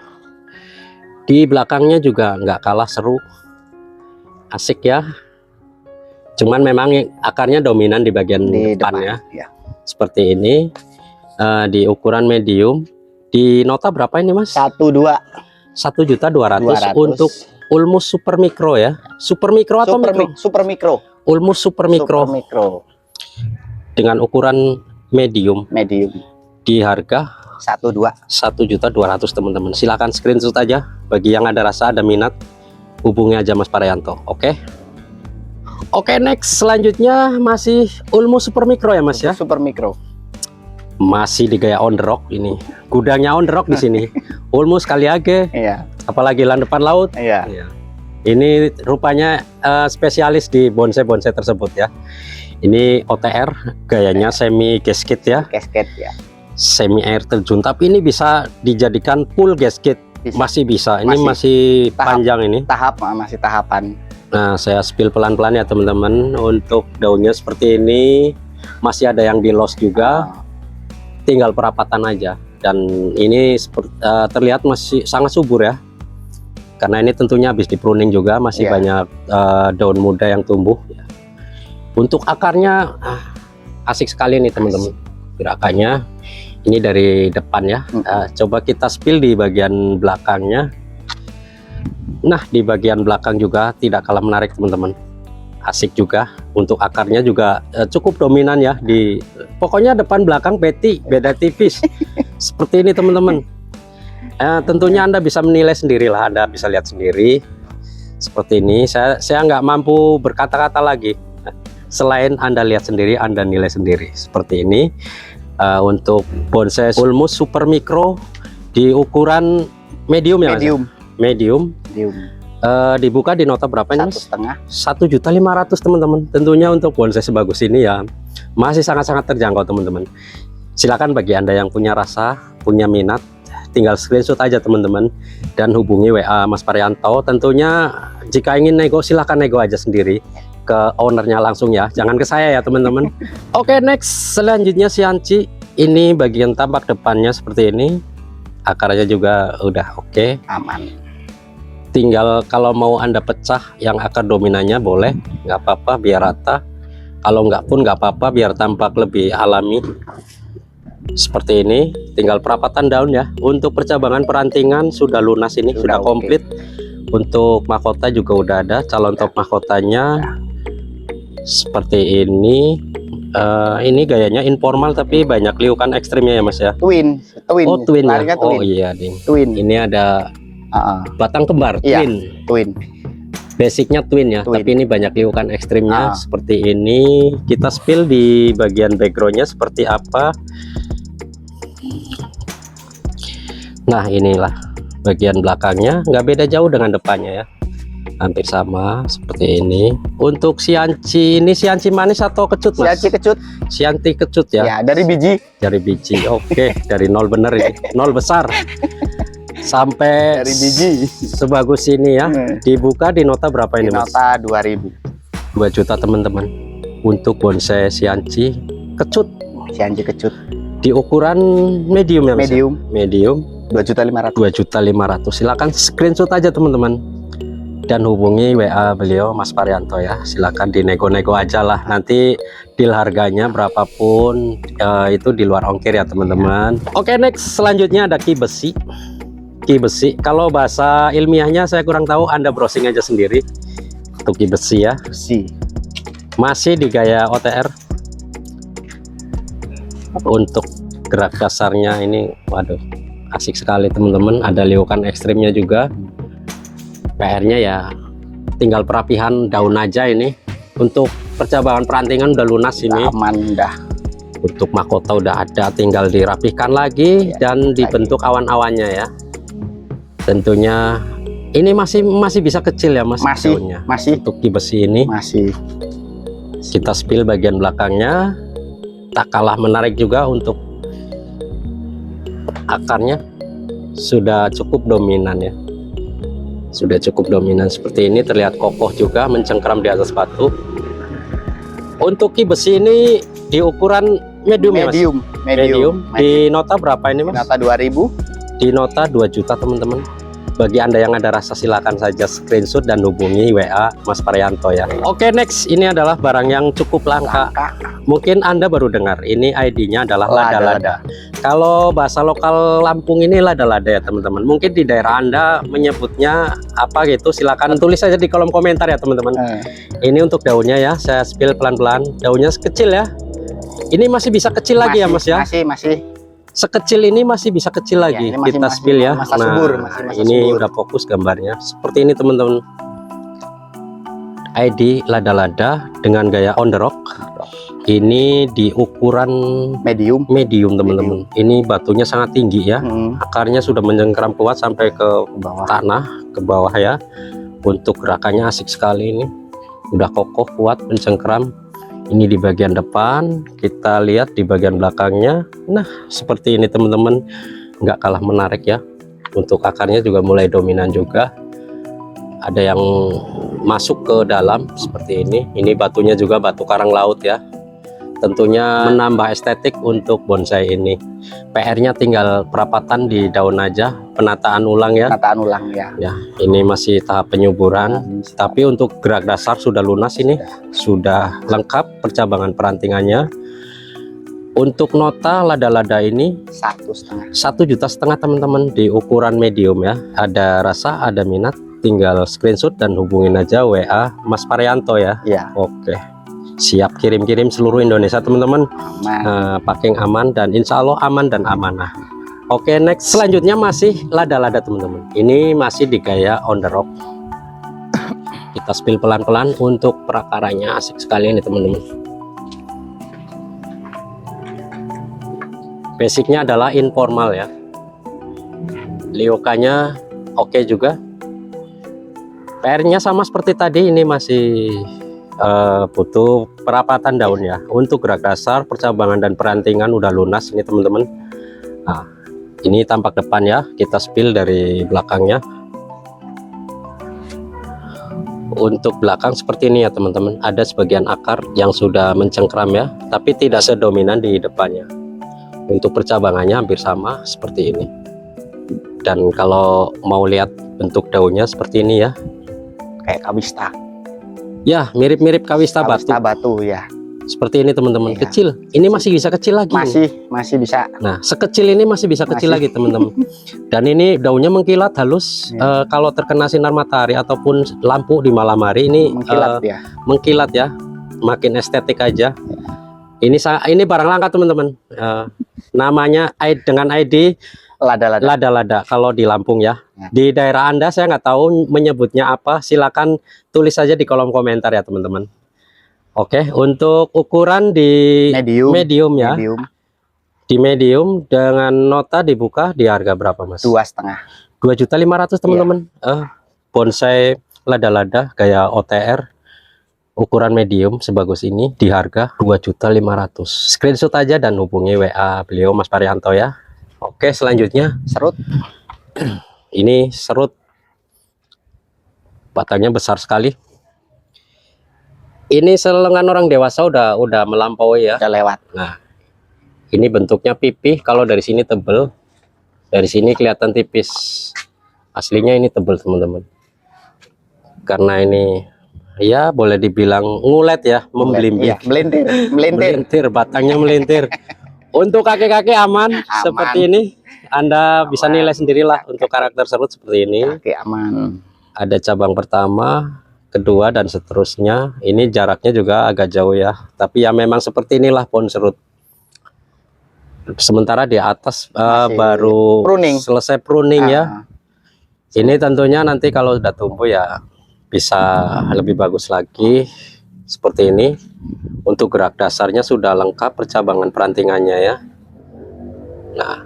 di belakangnya juga nggak kalah seru, asik ya. Cuman memang akarnya dominan di bagian Di depannya. depan. Iya. Seperti ini. Di ukuran medium. Di nota berapa ini Mas? 1.2. 1.200.000 untuk Ulmus Super Mikro ya. Super Mikro atau mikro? Super Mikro. Ulmus Super Mikro Super Mikro. dengan ukuran medium Medium. di harga 1.2. 1.200.000 teman-teman. Silakan screenshot aja. Bagi yang ada rasa, ada minat, hubungi aja Mas Parianto. Oke. Oke, next. Selanjutnya masih Ulmus Super Mikro ya Mas ya. Super Mikro. Masih di gaya on the rock ini. Gudangnya on the rock di sini. Ulmus Kaliage, Iya. apalagi landepan laut. Iya. Iya. Ini rupanya spesialis di bonsai-bonsai tersebut ya. Ini OTR, gayanya semi gasket ya, Casket ya. semi air terjun. Tapi ini bisa dijadikan full gasket, Bisa. masih bisa. Ini Masih. masih Tahap. panjang ini. Masih tahapan. Nah, saya spill pelan-pelan ya teman-teman. Untuk daunnya seperti ini, masih ada yang di loss juga. Tinggal perapatan aja. Dan ini terlihat masih sangat subur ya. karena ini tentunya habis di pruning juga, masih Iya. banyak daun muda yang tumbuh ya. Untuk akarnya asik sekali nih teman-teman gerakannya. Ini dari depan ya. Coba kita spill di bagian belakangnya. Nah, di bagian belakang juga tidak kalah menarik teman-teman. Asik juga. Untuk akarnya juga cukup dominan ya. Pokoknya depan belakang beda tipis. Seperti ini teman-teman. Tentunya Anda bisa menilai sendirilah. Anda bisa lihat sendiri. Seperti ini. Saya nggak mampu berkata-kata lagi. Selain Anda lihat sendiri, Anda nilai sendiri. Seperti ini. Untuk bonsai Ulmus super mikro di ukuran medium ya, Medium. Mas? Medium. Dibuka di nota berapa ini, Mas? 1,5. 1.500.000 teman-teman. Tentunya untuk bonsai sebagus ini ya masih sangat-sangat terjangkau teman-teman. Silakan bagi Anda yang punya rasa, punya minat, tinggal screenshot aja teman-teman dan hubungi WA Mas Parianto. Tentunya jika ingin nego silakan nego aja sendiri ke ownernya langsung ya, jangan ke saya ya teman-teman. Oke, next selanjutnya Sianci. Ini bagian tampak depannya seperti ini. Akarnya juga udah oke. Aman. Tinggal kalau mau Anda pecah yang akar dominannya boleh, nggak apa-apa biar rata. Kalau nggak pun nggak apa-apa biar tampak lebih alami. Seperti ini, tinggal perapatan daun ya. Untuk percabangan perantingan sudah lunas ini, sudah komplit. Untuk mahkota juga udah ada, calon top mahkotanya seperti ini. Ini gayanya informal tapi banyak liukan ekstrimnya ya Mas ya. Twin. Oh twin ya. Larinya Oh twin. iya ding. Twin. Ini ada batang kembar Iya. twin. Basicnya twin ya. Twin. Tapi ini banyak liukan ekstrimnya seperti ini. Kita spill di bagian backgroundnya seperti apa. Nah inilah bagian belakangnya, nggak beda jauh dengan depannya ya, hampir sama seperti ini. Untuk Sianci ini Sianci manis atau kecut Mas? Sianci kecut. Sianci kecut ya. Ya, dari biji. Dari biji. Oke, dari nol bener ini, nol besar sampai Dari biji. sebagus ini ya. Dibuka di nota berapa ini Mas? Nota 2.000. 2 juta teman-teman. Untuk bonsai Sianci kecut Sianci kecut. di ukuran medium ya Mas? Medium. Medium. 2.500.000. 2.500.000. Silakan screenshot aja teman-teman dan hubungi WA beliau Mas Parianto ya. Silakan dinego-nego aja lah, nanti deal harganya berapapun itu di luar ongkir ya teman-teman. Oke, next selanjutnya ada ki besi. Ki besi, kalau bahasa ilmiahnya saya kurang tahu, Anda browsing aja sendiri. Untuk ki besi ya, Besi. masih di gaya OTR. Untuk gerak dasarnya ini waduh asik sekali teman-teman, ada liukan ekstrimnya juga. PR-nya ya tinggal perapihan daun aja ini. Untuk percabangan perantingan udah lunas ini. Aman dah. Untuk mahkota udah ada, tinggal dirapihkan lagi dan dibentuk awan-awannya ya. Tentunya ini masih bisa kecil ya Mas. Daunnya. Masih. Untuk ki besi ini Masih. kita spill bagian belakangnya, tak kalah menarik juga. Untuk akarnya sudah cukup dominan ya, sudah cukup dominan seperti ini, terlihat kokoh juga mencengkram di atas batu. Untuk ki besi ini di ukuran medium ya Mas? Medium. Di nota berapa ini Mas? Nota 2.000. Di nota 2 juta teman-teman. Bagi Anda yang ada rasa silakan saja screenshot dan hubungi WA Mas Parianto ya. Oke, next ini adalah barang yang cukup langka. Mungkin Anda baru dengar, ini ID-nya adalah lada-lada. Kalau bahasa lokal Lampung ini lada-lada ya teman-teman. Mungkin di daerah Anda menyebutnya apa gitu, silakan tulis saja di kolom komentar ya teman-teman. Ini untuk daunnya ya, saya spill pelan-pelan. Daunnya kecil ya. Ini masih bisa kecil lagi ya Mas ya. Masih. Sekecil ini masih bisa kecil lagi. Ya, Kita spill ya. Masa Nah, subur, ini subur. udah fokus gambarnya. Seperti ini teman-teman. ID lada-lada dengan gaya on the rock. Ini di ukuran Medium. teman-teman. Ini batunya sangat tinggi ya. Akarnya sudah mencengkram kuat sampai ke Bawah. tanah, ke bawah ya. Untuk gerakannya asik sekali ini. Udah kokoh, kuat, mencengkram. Ini di bagian depan, kita lihat di bagian belakangnya. Nah, seperti ini teman-teman, nggak kalah menarik ya. Untuk akarnya juga mulai dominan juga. Ada yang masuk ke dalam seperti ini. Ini batunya juga batu karang laut ya. tentunya menambah estetik untuk bonsai ini. PR-nya tinggal perapatan di daun aja, penataan ulang ya. Penataan ulang ya. Ya, ini masih tahap penyuburan, tapi untuk gerak dasar sudah lunas ini, sudah lengkap percabangan perantingannya. Untuk nota lada-lada ini 1,5. 1,5 juta teman-teman di ukuran medium ya. Ada rasa, ada minat, tinggal screenshot dan hubungin aja WA Mas Parianto ya. Iya. Oke, siap kirim-kirim seluruh Indonesia teman-teman. Aman. Packing aman dan insya Allah aman dan amanah. Oke, next selanjutnya masih lada-lada teman-teman. Ini masih di gaya on the rock. Kita spill pelan-pelan untuk perakaranya, asik sekali ini teman-teman. Basicnya adalah informal ya. Liokanya oke juga. PR-nya sama seperti tadi, ini masih butuh perapatan daun ya. Untuk gerak dasar, percabangan dan perantingan udah lunas ini teman-teman. Nah, ini tampak depan ya, kita spill dari belakangnya. Untuk belakang seperti ini ya teman-teman, ada sebagian akar yang sudah mencengkram ya, tapi tidak sedominan di depannya. Untuk percabangannya hampir sama seperti ini. Dan kalau mau lihat bentuk daunnya seperti ini ya, Kayak kawista. ya mirip-mirip kawista batu. Kawista batu ya. Seperti ini teman-teman, Iya. kecil. Ini masih bisa kecil lagi. Masih bisa. Nah, sekecil ini masih bisa kecil Masih. lagi teman-teman. Dan ini daunnya mengkilat halus. Kalau terkena sinar matahari ataupun lampu di malam hari ini Mengkilat ya. mengkilat ya, makin estetik aja. Ini barang langka teman-teman. Namanya dengan ID Lada-lada. lada-lada kalau di Lampung ya. Ya. Di daerah Anda saya nggak tahu menyebutnya apa. Silakan tulis saja di kolom komentar ya teman-teman. Oke, untuk ukuran di medium ya. Medium. Di medium dengan nota dibuka di harga berapa Mas? 2,5. 2.500.000 teman-teman. Bonsai lada-lada gaya OTR ukuran medium sebagus ini di harga 2.500.000. Screenshot aja dan hubungi WA beliau Mas Parianto ya. Oke, selanjutnya Serut. ini serut. Batangnya besar sekali. Ini selengan orang dewasa udah melampaui ya. Udah lewat. Nah, ini bentuknya pipih. Kalau dari sini tebel, dari sini kelihatan tipis. Aslinya ini tebel teman-teman. Karena ini ya boleh dibilang ngulet ya, membelimbing. Iya, melintir. Melintir, batangnya melintir. Untuk kaki-kaki aman seperti ini. Anda bisa nilai sendirilah untuk karakter serut seperti ini. Kaki aman. Ada cabang pertama, kedua dan seterusnya. Ini jaraknya juga agak jauh ya, tapi ya memang seperti inilah pohon serut. Sementara di atas baru selesai pruning ya. Ini tentunya nanti kalau sudah tumbuh ya bisa lebih bagus lagi seperti ini. Untuk gerak dasarnya sudah lengkap percabangan perantingannya ya. Nah,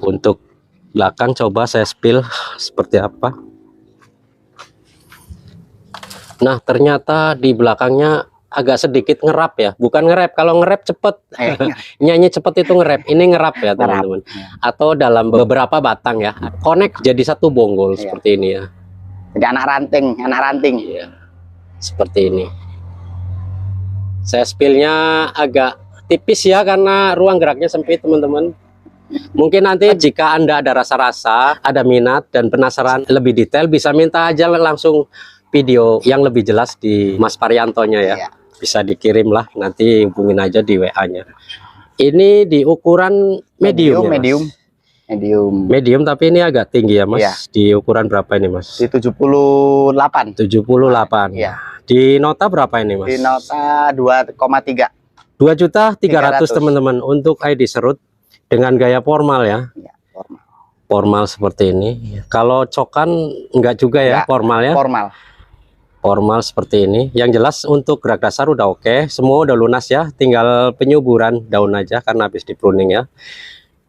untuk belakang coba saya spill seperti apa. Nah, ternyata di belakangnya agak sedikit ngerap ya, bukan ngerap. Kalau ngerap cepet, nyanyi cepet itu ngerap. Ini ngerap ya teman-teman. Atau dalam beberapa batang ya, connect jadi satu bonggol seperti ini ya. Jadi anak ranting. Iya, seperti ini. Saya spillnya agak tipis ya karena ruang geraknya sempit teman-teman. Mungkin nanti jika Anda ada rasa-rasa, ada minat dan penasaran lebih detail, bisa minta aja langsung video yang lebih jelas di Mas Pariantonya ya. Bisa dikirim lah, nanti hubungin aja di WA-nya. Ini di ukuran medium ya, Mas? Medium, tapi ini agak tinggi ya Mas. Iya. Di ukuran berapa ini Mas? Di 78. 78. Iya. Di nota berapa ini Mas? Di nota 2,3. 2.300.000 teman-teman untuk ID serut dengan gaya formal ya. Iya, formal. Formal seperti ini. Kalau cokan enggak juga ya, formal ya. Formal seperti ini. Yang jelas untuk gerak dasar udah oke, semua udah lunas ya. Tinggal penyuburan daun aja karena habis di pruning ya.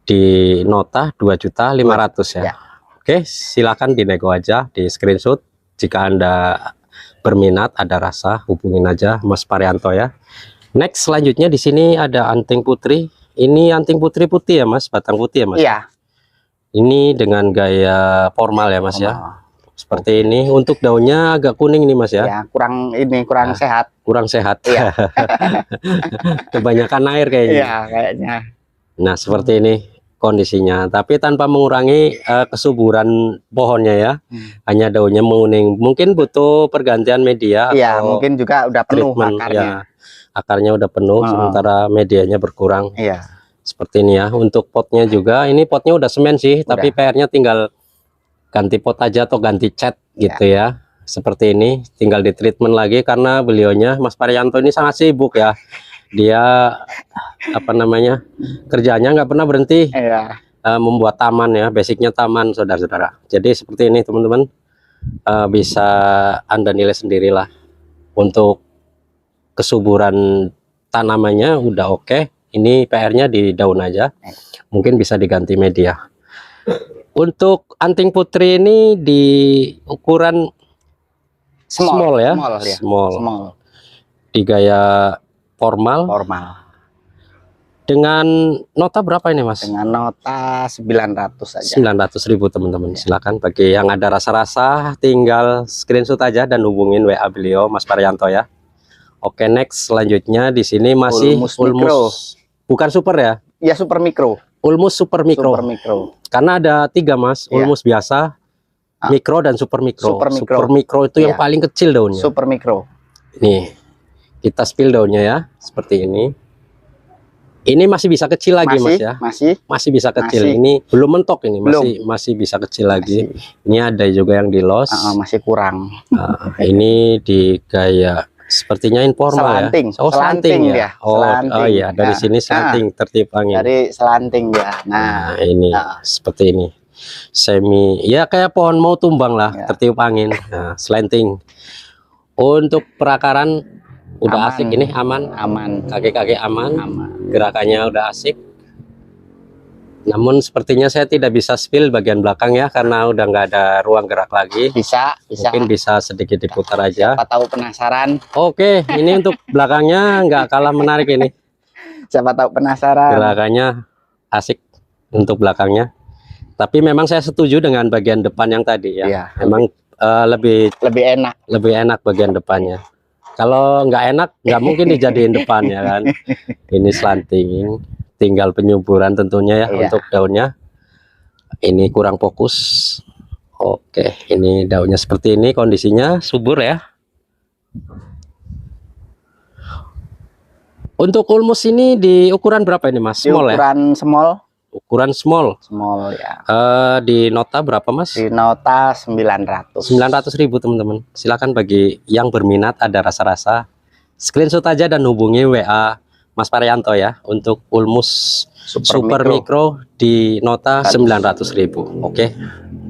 Di nota 2.500.000 ya. Oke, silakan dinego aja, di screenshot. Jika Anda berminat, ada rasa, hubungin aja Mas Parianto ya. Next, selanjutnya di sini ada anting putri. Ini anting putri putih ya Mas, batang putih ya Mas. Iya. Ini dengan gaya formal ya Mas ya. seperti ini. Untuk daunnya agak kuning nih Mas ya. Ya, kurang sehat. Kurang sehat. Iya. Kebanyakan air kayaknya. Iya, kayaknya. Nah, seperti ini kondisinya, tapi tanpa mengurangi kesuburan pohonnya ya. Hanya daunnya menguning. Mungkin butuh pergantian media Iya, atau mungkin juga udah penuh treatment, akarnya. ya. Akarnya udah penuh, sementara medianya berkurang. Iya. Seperti ini ya. Untuk potnya juga, ini potnya udah semen sih, tapi PR-nya tinggal ganti pot aja atau ganti cat gitu ya. Seperti ini, tinggal di treatment lagi karena beliaunya Mas Parianto ini sangat sibuk ya. Dia apa namanya, kerjanya nggak pernah berhenti. Iya. Membuat taman ya, basicnya taman saudara-saudara. Jadi seperti ini teman-teman, bisa Anda nilai sendirilah. Untuk kesuburan tanamannya udah oke. Ini PR-nya di daun aja, mungkin bisa diganti media. Untuk anting putri ini di ukuran small ya, small. Di gaya formal. Dengan nota berapa ini Mas? Dengan nota 900 aja. 900.000 teman-teman. Silakan bagi yang ada rasa-rasa tinggal screenshot aja dan hubungin WA beliau Mas Parianto ya. Oke, next selanjutnya di sini masih Ulmus. Bukan super ya? Ya, super mikro. Ulmus super mikro. Super mikro. Karena ada 3 Mas, Ulmus biasa, mikro dan super mikro. Super mikro itu yang paling kecil daunnya. Super mikro. Nih, kita spill daunnya ya, seperti ini. Ini masih bisa kecil lagi Mas ya. Masih bisa kecil. Ini belum mentok ini, masih bisa kecil lagi. Ini ada juga yang di los. Masih kurang. Ini di gaya sepertinya informal selanting. Ya. Oh, selanting ya. Oh iya, dari sini selanting tertib angin. Dari selanting ya. Nah, ini seperti ini. Semi ya kayak pohon mau tumbang lah, tertiup angin. Nah, slanting. Untuk perakaran udah asik ini, aman. Kaki-kaki aman. Gerakannya udah asik. Namun sepertinya saya tidak bisa spill bagian belakang ya, karena udah nggak ada ruang gerak lagi. Mungkin bisa sedikit diputar aja. Siapa tahu penasaran. Oke, ini untuk belakangnya nggak kalah menarik ini. Siapa tahu penasaran. Gerakannya asik untuk belakangnya. Tapi memang saya setuju dengan bagian depan yang tadi ya. Iya. Memang lebih enak bagian depannya. Kalau nggak enak, nggak mungkin dijadiin depan ya kan. Ini slanting. Tinggal penyuburan tentunya ya untuk daunnya. Ini kurang fokus. Oke, ini daunnya seperti ini, kondisinya subur ya. Untuk Ulmus ini di ukuran berapa ini Mas? Small ya? Ukuran small. Ya. Di nota berapa Mas? Di nota 900. 900.000 teman-teman. Silakan bagi yang berminat, ada rasa-rasa, screenshot aja dan hubungi WA Mas Parianto ya untuk Ulmus super mikro di nota 900.000. Oke.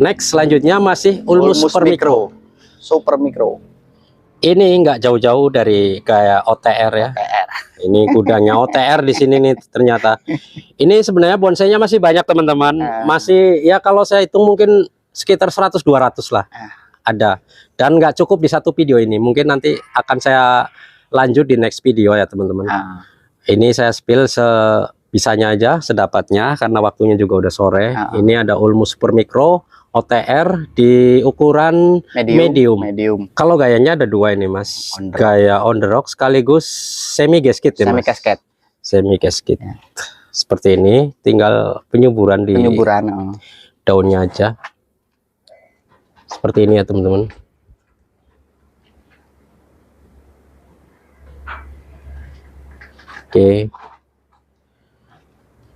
Next selanjutnya masih Ulmus super mikro. Super mikro. Ini nggak jauh-jauh dari kayak OTR ya. Ini gudangnya OTR di sini nih ternyata. Ini sebenarnya bonsainya masih banyak teman-teman. Masih ya kalau saya hitung mungkin sekitar 100-200 lah. Ada. Dan nggak cukup di satu video ini. Mungkin nanti akan saya lanjut di next video ya teman-teman. Ini saya spill sebisanya aja, sedapatnya karena waktunya juga udah sore. Ini ada Ulmus super mikro OTR di ukuran medium. Kalau gayanya ada 2 ini Mas. Gaya on the rock sekaligus semi gasket ya Mas. Semi gasket. Seperti ini, tinggal penyuburan di daunnya aja. Seperti ini ya teman-teman. Oke.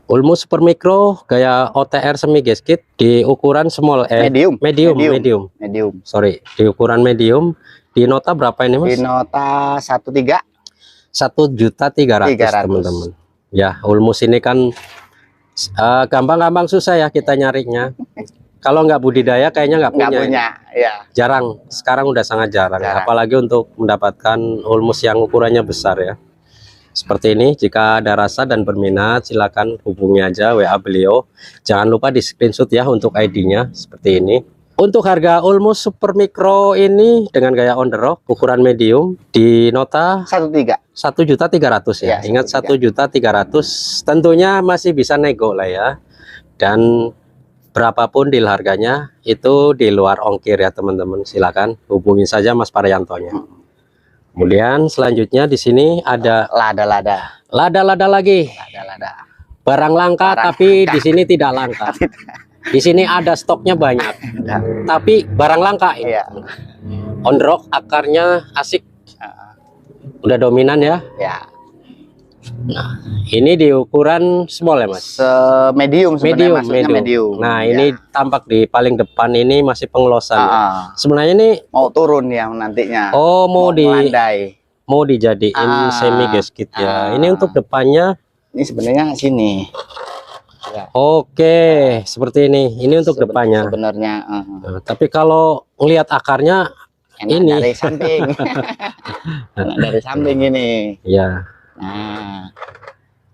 Ulmus super mikro gaya OTR semi gasket di ukuran small medium. Sorry, di ukuran medium. Di nota berapa ini Mas? Di nota 1.300. 1.300.000 teman-teman. Ya, Ulmus ini kan gampang-gampang susah ya kita nyarinya. Kalau nggak budidaya kayaknya nggak punya. Ya. Jarang. Sekarang udah sangat jarang. Apalagi untuk mendapatkan Ulmus yang ukurannya besar ya. Seperti ini, jika ada rasa dan berminat silakan hubungi aja WA beliau. Jangan lupa di screenshot ya untuk ID-nya seperti ini. Untuk harga Ulmus super mikro ini dengan gaya on the rock ukuran medium di nota 1.300.000 ya. Ingat 1.300.000, tentunya masih bisa nego lah ya. Dan berapapun deal harganya itu di luar ongkir ya teman-teman. Silakan hubungi saja Mas Pariantonya. Kemudian selanjutnya di sini ada Lada-lada. lada-lada lagi. Lada-lada. Barang langka Barang tapi di sini tidak langka. Di sini ada stoknya banyak. Tapi barang langka ini. Iya. On-rock akarnya asik. Udah dominan ya. Ya. Nah, ini di ukuran small ya Mas. Medium sebenarnya, maksudnya medium. Nah, Ya. ini tampak di paling depan ini masih pengelosan. Ya. Sebenarnya ini Mau turun ya nantinya. oh mau melandai. mau dijadiin semi gasket ya. Ini untuk depannya. Ini sebenarnya sini. Ya. Oke, seperti ini. Ini untuk depannya. Sebenarnya. Nah, tapi kalau ngelihat akarnya Enak ini dari samping. Enak dari samping ini. ya. Nah,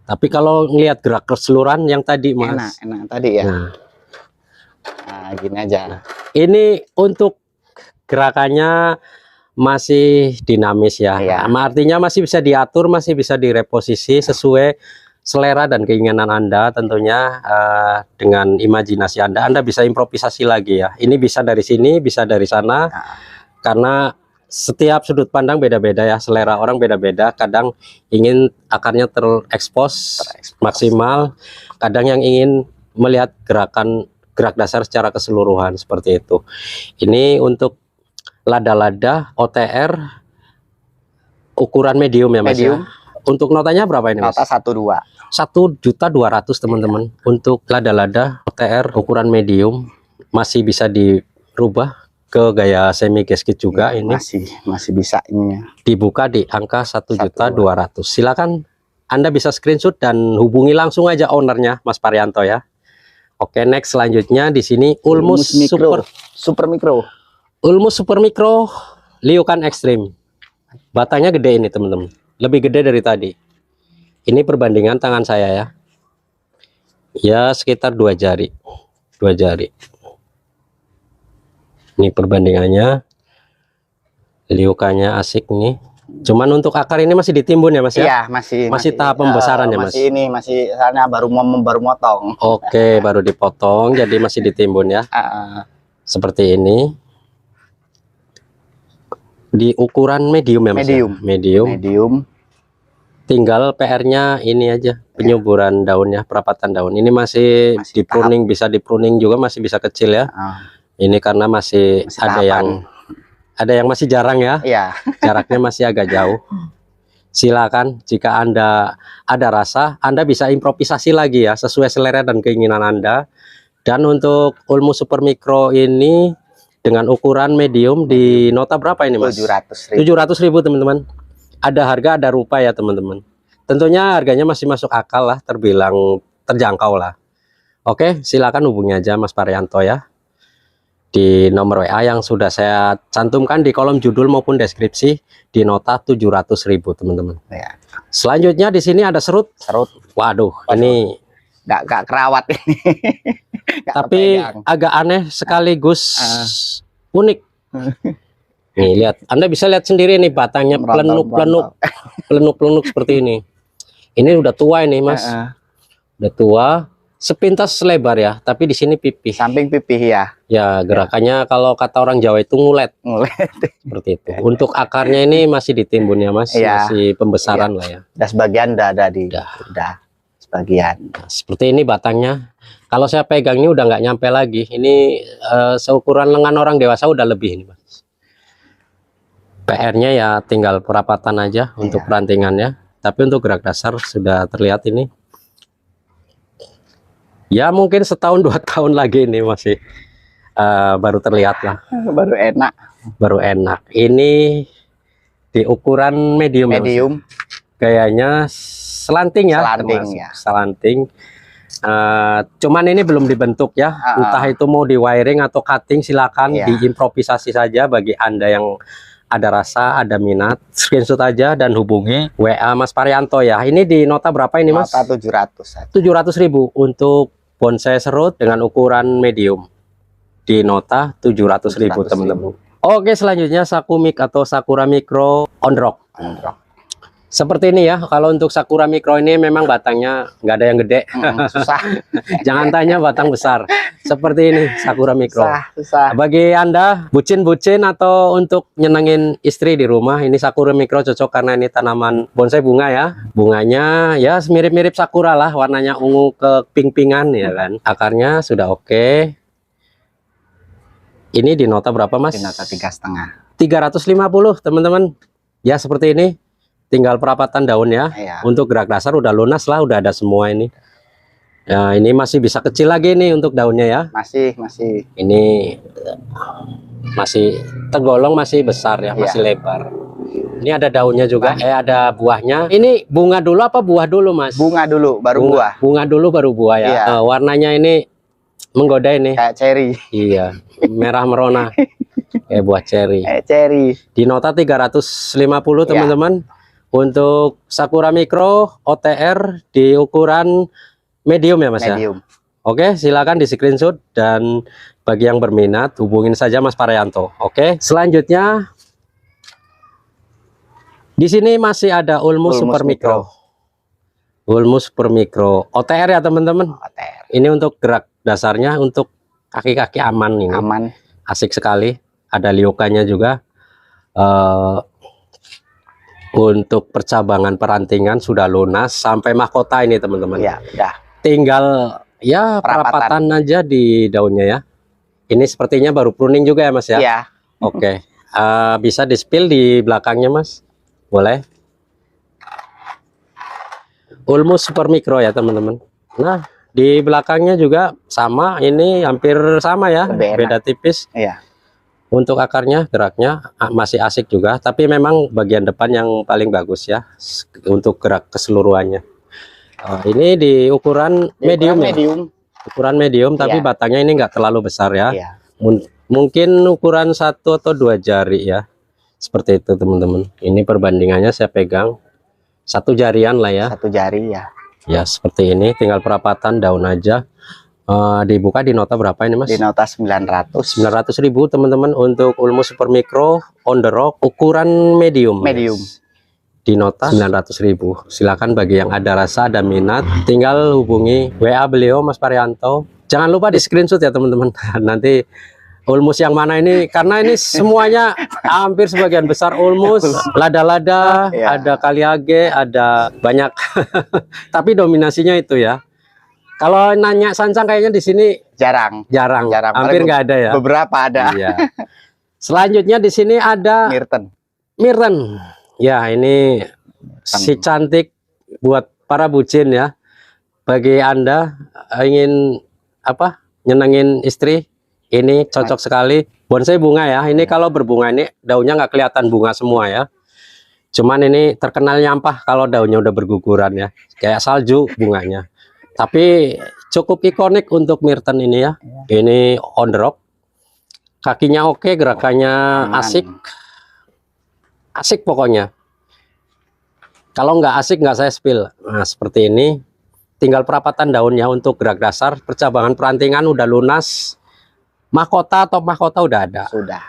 Tapi kalau ngelihat gerak keseluruhan yang tadi Mas. enak tadi ya. Nah, Nah, gini aja. ini untuk gerakannya masih dinamis ya. Iya. Artinya masih bisa diatur, masih bisa direposisi sesuai selera dan keinginan Anda tentunya. Dengan imajinasi Anda bisa improvisasi lagi ya. Ini bisa dari sini, bisa dari sana. Karena setiap sudut pandang beda-beda ya, selera orang beda-beda. Kadang ingin akarnya terekspos maksimal, kadang yang ingin melihat gerak dasar secara keseluruhan seperti itu. Ini untuk lada-lada OTR ukuran medium ya Mas Medium. ya. Untuk notanya berapa ini Mas? Nota 12. 1.200.000 teman-teman. Untuk lada-lada OTR ukuran medium masih bisa dirubah ke gaya semi gasket juga. Ini masih bisa ini. dibuka di angka 1.200.000. Silakan Anda bisa screenshot dan hubungi langsung aja ownernya Mas Parianto ya. Oke, next selanjutnya di sini Ulmus Super Mikro. Ulmus Super Mikro liukan ekstrim. Batangnya gede ini teman-teman, lebih gede dari tadi. Ini perbandingan tangan saya ya. Ya sekitar 2 jari. 2 jari. Ini perbandingannya, liukannya asik nih. Cuman untuk akar ini masih ditimbun ya Mas ya? Iya, masih tahap pembesaran ya Mas? Masih karena baru motong. Oke, baru dipotong, jadi masih ditimbun ya. Seperti ini. Di ukuran medium ya Mas? Medium. Tinggal PR-nya ini aja, penyuburan daunnya, perapatan daun. Ini masih di pruning, bisa di pruning juga, masih bisa kecil ya. Ini karena masih ada yang masih jarang ya. Iya. Jaraknya masih agak jauh. Silakan jika Anda ada rasa, Anda bisa improvisasi lagi ya sesuai selera dan keinginan Anda. Dan untuk Ulmus Super Mikro ini dengan ukuran medium di nota berapa ini Mas? 700.000 teman-teman. Ada harga ada rupa ya teman-teman. Tentunya harganya masih masuk akal lah, terbilang terjangkau lah. Oke, silakan hubungi aja Mas Parianto ya. Di nomor WA yang sudah saya cantumkan di kolom judul maupun deskripsi di nota 700.000 teman-teman. Ya. Selanjutnya di sini ada serut. Waduh, ini nggak kerawat ini. tapi agak aneh sekaligus unik. Nih lihat, Anda bisa lihat sendiri nih batangnya pelenuk seperti ini. Ini udah tua ini Mas. Udah tua. Sepintas lebar ya, tapi di sini pipih. Samping pipih ya. Ya, gerakannya kalau kata orang Jawa itu ngulet. Seperti itu. Untuk akarnya ini masih ditimbun ya Mas, masih pembesaran lah ya. Udah sebagian udah sebagian. Nah, seperti ini batangnya. Kalau saya pegang ini udah nggak nyampe lagi. Ini seukuran lengan orang dewasa udah lebih ini Mas. PR-nya ya tinggal perapatan aja untuk perantingannya. Tapi untuk gerak dasar sudah terlihat ini. Ya mungkin setahun 2 tahun lagi ini masih baru terlihat lah. Baru enak. Ini di ukuran medium. Kayaknya selanting ya. Selanting. Cuman ini belum dibentuk ya. Entah itu mau di wiring atau cutting, silakan diimprovisasi saja bagi Anda yang ada rasa, ada minat. Screenshot aja dan hubungi WA Mas Parianto ya. Ini di nota berapa ini Mas? Nota 700.000 untuk bonsai serut dengan ukuran medium di nota 700.000 teman-teman. Oke, selanjutnya Sakumik atau Sakura Mikro on rock. Seperti ini ya, kalau untuk Sakura Micro ini memang batangnya nggak ada yang gede. Susah. Jangan tanya batang besar. Seperti ini Sakura Micro. Susah. Bagi Anda bucin-bucin atau untuk nyenengin istri di rumah, ini Sakura Micro cocok karena ini tanaman bonsai bunga ya. Bunganya ya mirip-mirip Sakura lah, warnanya ungu ke pink-pinkan ya kan. Akarnya sudah oke. Ini di nota berapa Mas? Di nota 3,5. 350 teman-teman. Ya seperti ini. Tinggal perapatan daun ya. Iya. Untuk gerak dasar udah lunas lah, udah ada semua ini. Ya, ini masih bisa kecil lagi nih untuk daunnya ya. Masih. Ini masih tergolong masih besar ya, Iya. masih lebar. Ini ada daunnya juga, ada buahnya. Ini bunga dulu apa buah dulu, Mas? Bunga dulu, baru buah. Bunga dulu baru buah ya. Iya. Warnanya ini menggoda ini. Kayak cherry. Iya, merah merona. Kayak buah cherry. Cherry. Di nota 350 teman-teman. Untuk Sakura Micro OTR di ukuran medium ya Mas Medium. ya. Oke, silakan di screenshot dan bagi yang berminat hubungin saja Mas Parianto. Oke, selanjutnya di sini masih ada Ulmus Super Micro. Ulmus Super Micro OTR ya teman-teman. OTR. Ini untuk gerak dasarnya, untuk kaki-kaki aman ini. Aman. Asik sekali. Ada liukanya juga. Untuk percabangan perantingan sudah lunas sampai mahkota ini teman-teman. Iya, udah. Tinggal ya perapatan aja di daunnya ya. Ini sepertinya baru pruning juga ya Mas ya. Iya. Oke. Bisa di spill di belakangnya Mas. Boleh. Ulmus Super Micro ya teman-teman. Nah di belakangnya juga sama. Ini hampir sama ya. Beda tipis. Iya. Untuk akarnya geraknya masih asik juga, tapi memang bagian depan yang paling bagus ya untuk gerak keseluruhannya. Ini di ukuran medium ya. Ukuran medium, tapi batangnya ini enggak terlalu besar ya. Iya. Mungkin ukuran 1 atau 2 jari ya. Seperti itu teman-teman. Ini perbandingannya saya pegang 1 jarian lah ya. 1 jari ya. Ya seperti ini, tinggal perapatan daun aja. Dibuka di nota berapa ini Mas? Di nota 900. 900.000 teman-teman untuk Ulmus Super Micro on the rock ukuran medium. Medium. Di nota 900.000. Silakan bagi yang ada rasa, ada minat, tinggal hubungi WA beliau Mas Parianto. Jangan lupa di screenshot ya teman-teman. Nanti Ulmus yang mana ini, karena ini semuanya hampir sebagian besar Ulmus, lada-lada, ada kaliage, ada banyak. Tapi dominasinya itu ya. Kalau nanya sancang kayaknya di sini jarang. Hampir nggak ada ya. Beberapa ada. Iya. Selanjutnya di sini ada Myrten. Ya, ini si cantik buat para bucin ya. Bagi Anda ingin apa? Nyenengin istri, ini cocok sekali. Bonsai bunga ya. Ini kalau berbunga ini daunnya nggak kelihatan bunga semua ya. Cuman ini terkenal nyampah kalau daunnya udah berguguran ya. Kayak salju bunganya. Tapi cukup ikonik untuk Myrten ini ya. Ini on the rock. Kakinya oke, gerakannya asik. Asik pokoknya. Kalau nggak asik nggak saya spill. Nah seperti ini. Tinggal perapatan daunnya untuk gerak dasar. Percabangan perantingan udah lunas. Mahkota atau mahkota udah ada. Sudah.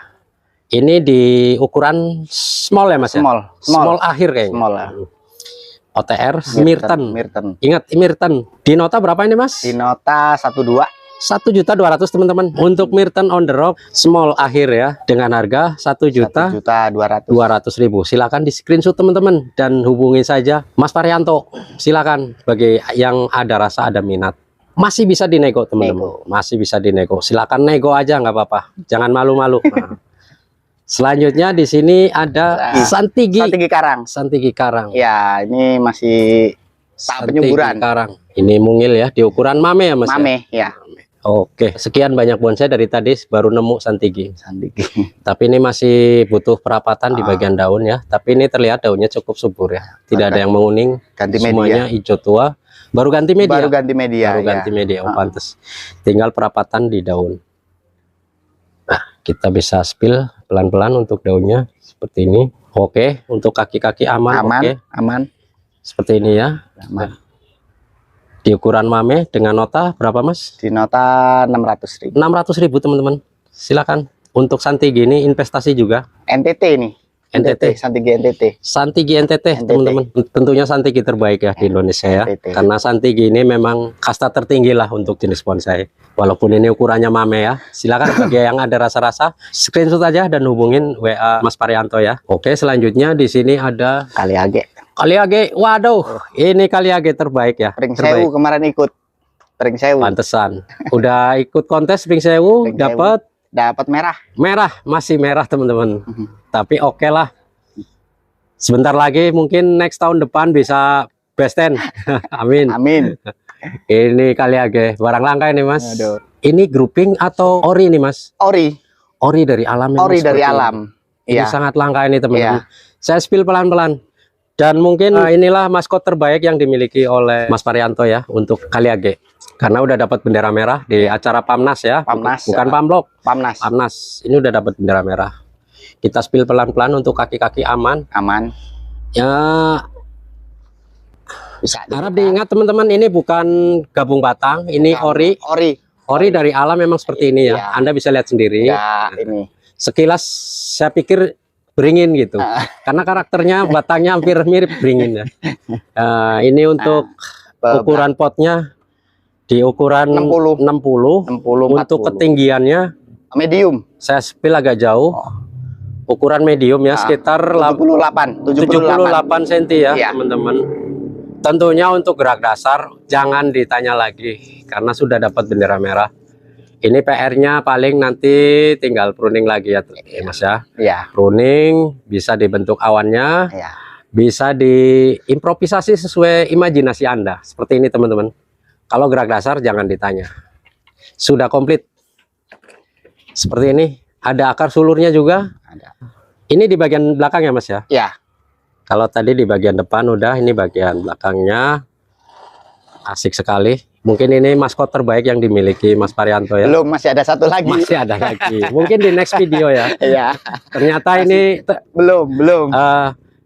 Ini di ukuran small ya Mas ya? Small akhir kayaknya. Small ya. OTR Myrten. Ingat Myrten. Di nota berapa ini Mas? Di nota 12. 1.200.000 teman-teman. Untuk Myrten on the rock small akhir ya, dengan harga 1.200.000. Silakan di screenshot teman-teman dan hubungi saja Mas Parianto. Silakan bagi yang ada rasa, ada minat. Masih bisa dinego teman-teman. Masih bisa dinego. Silakan nego aja nggak apa-apa. Jangan malu-malu. Nah. Selanjutnya di sini ada Santigi Karang. Ya, ini masih tahap penyuburan. Karang. Ini mungil ya, di ukuran mame ya Mas. Mame ya. Oke, sekian banyak bonsai dari tadi baru nemu Santigi. Tapi ini masih butuh perapatan di bagian daun ya. Tapi ini terlihat daunnya cukup subur ya. Tidak ada yang menguning. Semuanya hijau tua. Baru ganti media. Ganti media. Oh, pantes. Tinggal perapatan di daun. Nah, kita bisa spill pelan-pelan untuk daunnya seperti ini. Oke, untuk kaki-kaki aman. Aman. Seperti ini ya. Aman. Di ukuran mame dengan nota berapa Mas? Di nota 600.000. 600.000 teman-teman. Silakan. Untuk Santigi ini investasi juga. NTT ini. NTT. Santigi NTT. Santigi NTT, teman-teman. Tentunya Santigi terbaik ya di Indonesia ya. NTT. Karena Santigi ini memang kasta tertinggi lah untuk jenis bonsai. Walaupun ini ukurannya mame ya. Silakan bagi yang ada rasa-rasa, screenshot aja dan hubungin WA Mas Parianto ya. Oke, selanjutnya di sini ada Kaliage. Kaliage. Waduh, ini Kaliage terbaik ya. Pring Terbaik. Sewu kemarin ikut. Pring Sewu. Pantesan. Udah ikut kontes Pring Sewu, Pring dapat merah. merah, masih merah teman-teman. Tapi oke lah. Sebentar lagi mungkin next tahun depan bisa best 10. Amin. Amin. Ini Kaliage, barang langka ini Mas. Aduh. Ini grouping atau ori nih Mas? Ori. Ori dari alam. memang Ori dari seperti ini. alam. Ini Iya. sangat langka ini teman-teman. Iya. Saya spill pelan-pelan. Dan mungkin inilah maskot terbaik yang dimiliki oleh Mas Parianto ya untuk Kaliage. Karena udah dapat bendera merah di acara Pamnas ya. Pamnas. Bukan Pamblok. Pamnas. Pamnas. Ini udah dapat bendera merah. Kita spill pelan-pelan untuk kaki-kaki aman. Aman. Ya, Bisa. harap diingat teman-teman, ini bukan gabung batang, ini ori. Ori. Ori dari alam memang seperti ini ya. Iya. Anda bisa lihat sendiri. Ya, ini. Sekilas saya pikir beringin gitu. Karena karakternya batangnya hampir mirip beringin ya. Ini untuk ukuran potnya di ukuran 60. 60. 60 Untuk 40. ketinggiannya Medium. saya spill agak jauh. Ukuran medium ya, sekitar 78 78 cm ya, Iya. teman-teman. Tentunya untuk gerak dasar jangan ditanya lagi karena sudah dapat bendera merah. Ini PR-nya paling nanti tinggal pruning lagi ya, Mas ya. Iya. Pruning, bisa dibentuk awannya, Iya. bisa diimprovisasi sesuai imajinasi Anda. Seperti ini teman-teman. Kalau gerak dasar jangan ditanya. Sudah komplit. Seperti ini. Ada akar sulurnya juga. Ada. Ini di bagian belakang ya Mas ya. Iya. Kalau tadi di bagian depan udah, ini bagian belakangnya. Asik sekali. Mungkin ini maskot terbaik yang dimiliki Mas Parianto ya. Belum, masih ada satu lagi. Masih ada lagi. Mungkin di next video ya. Iya. Ternyata ini Belum.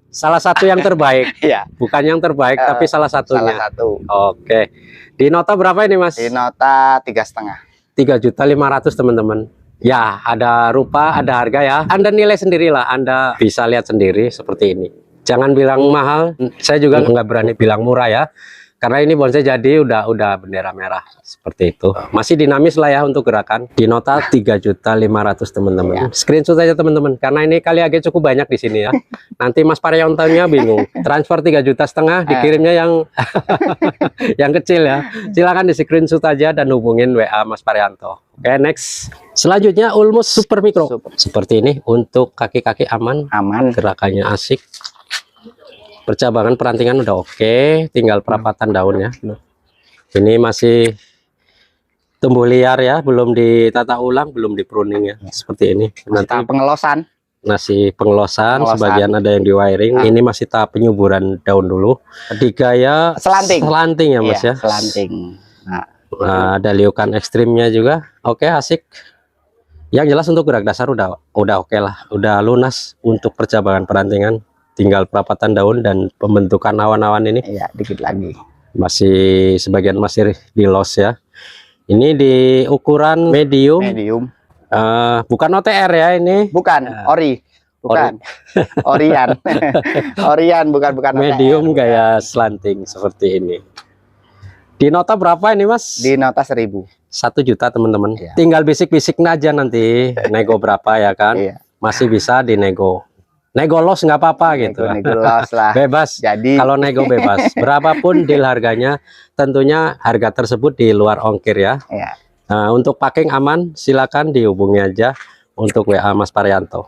salah satu yang terbaik. Iya. Bukan yang terbaik, tapi salah satunya. Salah satu. Oke. Di nota berapa ini Mas? Di nota 3,5. 3.500.000 teman-teman. Ya, ada rupa, ada harga ya. Anda nilai sendirilah. Anda bisa lihat sendiri seperti ini. Jangan bilang mahal. Saya juga nggak berani bilang murah ya. Karena ini bonsai jadi udah bendera merah seperti itu. Masih dinamis lah ya untuk gerakan. Di nota 3.500.000 teman-teman. Screenshot aja teman-teman. Karena ini Kaliage cukup banyak di sini ya. Nanti Mas Pariantonya bingung. Transfer 3,5 juta, dikirimnya yang yang kecil ya. Silakan di screenshot aja dan hubungin WA Mas Parianto. Oke, next. Selanjutnya Ulmus Super Micro. Seperti ini untuk kaki-kaki aman. Aman. Gerakannya asik. Percabangan perantingan udah oke, tinggal perapatan daun ya. Ini masih tumbuh liar ya, belum ditata ulang, belum di pruning ya, seperti ini. Nanti Tahap pengelosan. masih pengelosan, sebagian ada yang di wiring. Ini masih tahap penyuburan daun dulu. Di gaya selanting ya Mas Iya, ya. selanting. Nah, ada liukan ekstrimnya juga. Oke, asik. Yang jelas untuk gerak dasar udah oke lah, udah lunas untuk percabangan perantingan. Tinggal perapatan daun dan pembentukan awan-awan ini. Iya, dikit lagi. Masih sebagian masih di los ya. Ini di ukuran medium. Medium. Bukan OTR ya ini. Bukan, ori. Bukan. Orian. Orian bukan Medium OTR. gaya slanting seperti ini. Di nota berapa ini Mas? Di nota 1.000. 1 juta teman-teman. Iya. Tinggal bisik-bisik aja nanti. Nego berapa ya kan? Iya. Masih bisa dinego. Nego los nggak apa-apa gitu. Nego los lah. Bebas. Jadi Kalau nego bebas. Berapapun deal harganya, tentunya harga tersebut di luar ongkir ya. ya. Nah, untuk packing aman, silakan dihubungi aja untuk WA Mas Parianto.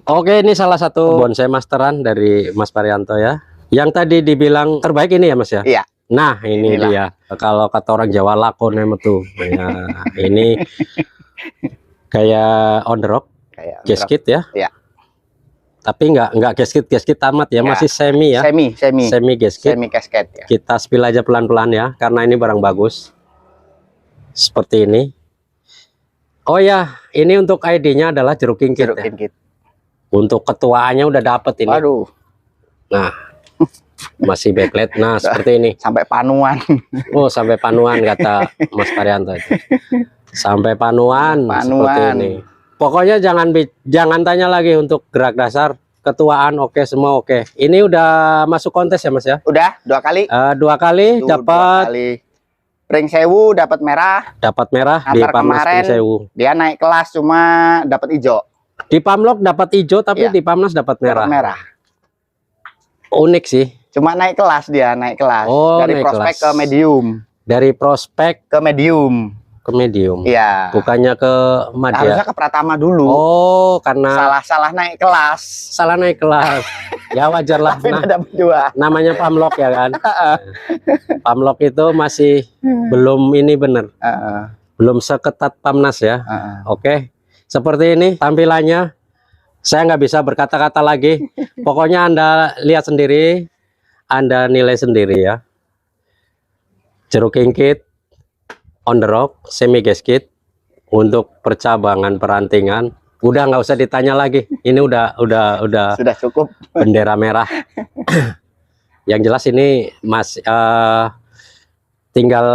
Oke, ini salah satu bonsai masteran dari Mas Parianto ya. Yang tadi dibilang terbaik ini ya Mas ya? Iya. Nah, ini dia. Kalau kata orang Jawa lakone metu. Ya, ini kayak on the rock, Kayak gasket ya. Iya. Tapi nggak gasket tamat ya, Ya. masih semi ya. Semi gasket. Semi casket ya. Kita spill aja pelan-pelan ya, karena ini barang bagus. Seperti ini. Oh ya, ini untuk ID-nya adalah jeruk kingkit ya. Kit. Untuk ketuaannya udah dapet ini. Waduh, Nah, masih backlight. Nah, seperti ini. sampai panuan. Oh, sampai panuan kata Mas Parianto itu. Sampai panuan seperti ini. Pokoknya jangan tanya lagi untuk gerak dasar, ketuaan oke, semua oke. Ini udah masuk kontes ya Mas ya? Udah 2 kali. 2 kali Tuh, 2 dapat kali. Pring Sewu dapat merah. merah di Antar Pamnas kemarin Pring Sewu. dia naik kelas cuma dapat hijau. Di Pamlok dapat hijau tapi Iya. di Pamnas dapat merah. Dapat merah. Unik sih. Cuma naik kelas dia, naik kelas. Oh, dari naik prospek kelas. ke medium. Dari prospek Ke medium. ke medium. Iya. Bukannya ke Madya. Harusnya ke Pratama dulu. Oh, karena Salah-salah naik kelas. salah naik kelas. Ya wajar lah. Tapi Nah, udah dapat 2. namanya Pamlok ya kan. Pamlok itu masih belum ini bener. Belum seketat Pamnas ya. Oke. Seperti ini tampilannya. Saya nggak bisa berkata-kata lagi. Pokoknya Anda lihat sendiri. Anda nilai sendiri ya. Jeruk kingkit, on the rock, semi gasket untuk percabangan perantingan. Udah nggak usah ditanya lagi. Ini udah Sudah cukup. bendera merah. Yang jelas ini tinggal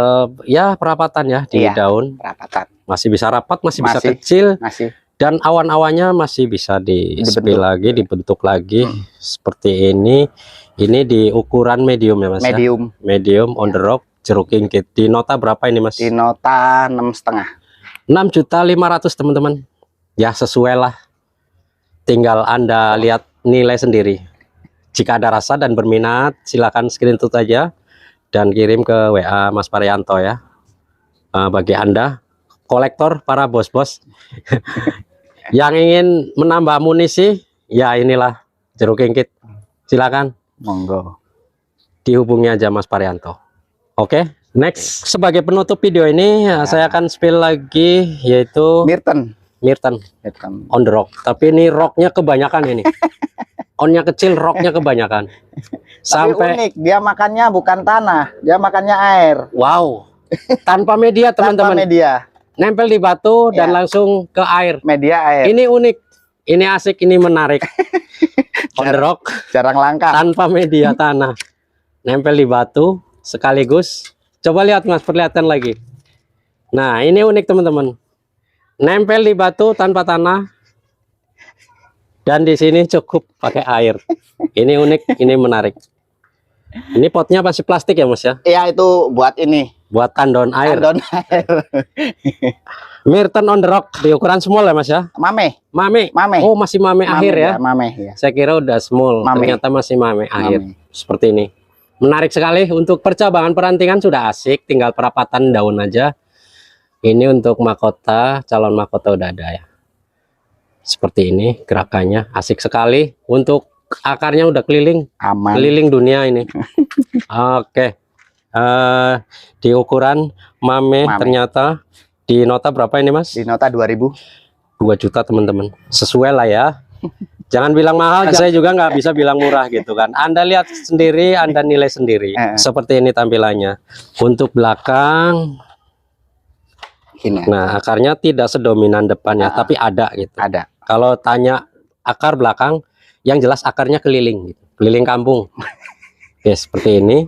ya perapatan ya di Iya. daun. Rapatan. Masih bisa rapat, masih bisa Masih. kecil. Masih. Dan awan-awannya masih bisa di-spill Dibentuk. lagi, dibentuk lagi seperti ini. Ini di ukuran medium ya Mas ya? Medium. Medium on the rock jeruk kingkit. Di nota berapa ini Mas? Di nota 6,5. 6.500.000 teman-teman. Ya sesuai lah. Tinggal Anda lihat nilai sendiri. Jika ada rasa dan berminat silakan screenshot aja dan kirim ke WA Mas Parianto ya. Bagi Anda kolektor, para bos-bos yang ingin menambah amunisi, ya inilah jeruk kingkit. Silakan Monggo. dihubungi aja Mas Parianto. Oke, next sebagai penutup video ini saya akan spill lagi yaitu Mirten. Mirten Mirten. on the rock. Tapi ini rocknya kebanyakan ini. Onnya kecil, rocknya kebanyakan. Tapi Sampai unik, dia makannya bukan tanah, dia makannya air. wow. Tanpa media Tanpa teman-teman. media. Nempel di batu dan Ya. langsung ke air. Media air. Ini unik. Ini asik, ini menarik. On the rock Jarang langka. tanpa media tanah. Nempel di batu sekaligus. Coba lihat Mas, perlihatkan lagi. Nah, ini unik teman-teman. Nempel di batu tanpa tanah. Dan di sini cukup pakai air. Ini unik, ini menarik. Ini potnya pasti plastik ya Mas ya? Iya, itu buat ini. Buat tandon air. Tandon air. Mirten on the rock di ukuran small ya Mas ya? Mame. Mame. Mame. Oh, masih mame akhir ya? Mame ya. Saya kira udah small, Mame. ternyata masih mame akhir. Mame. Seperti ini. Menarik sekali untuk percabangan perantingan sudah asik, tinggal perapatan daun aja. Ini untuk mahkota, calon mahkota udah ada ya. Seperti ini gerakannya, asik sekali. Untuk akarnya udah keliling, Aman. keliling dunia ini. Oke. Di ukuran mame, Mame. ternyata di nota berapa ini Mas? Di nota 2000. 2 juta teman-teman. Sesuai lah ya. Jangan bilang mahal, saya juga nggak bisa bilang murah gitu kan. Anda lihat sendiri, Anda nilai sendiri. Seperti ini tampilannya. Untuk belakang, Gini. nah akarnya tidak sedominan depannya, tapi ada gitu. Ada. Kalau tanya akar belakang, yang jelas akarnya keliling, gitu. Keliling kampung. Oke, seperti ini.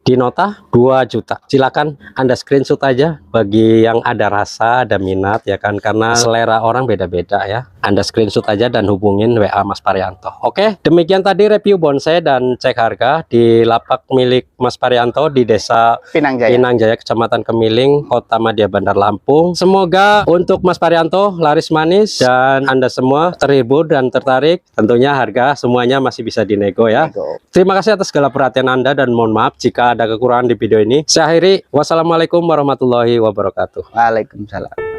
Di nota 2 juta. Silakan Anda screenshot aja bagi yang ada rasa, ada minat ya kan, karena selera orang beda-beda ya. Anda screenshot aja dan hubungin WA Mas Parianto. Oke, demikian tadi review bonsai dan cek harga di lapak milik Mas Parianto di Desa Pinang Jaya. Pinang Jaya, Kecamatan Kemiling, Kota Madya, Bandar Lampung. Semoga untuk Mas Parianto laris manis dan Anda semua terhibur dan tertarik. Tentunya harga semuanya masih bisa dinego ya. Terima kasih atas segala perhatian Anda dan mohon maaf jika ada kekurangan di video ini. Saya akhiri. Wassalamualaikum warahmatullahi wabarakatuh. Waalaikumsalam.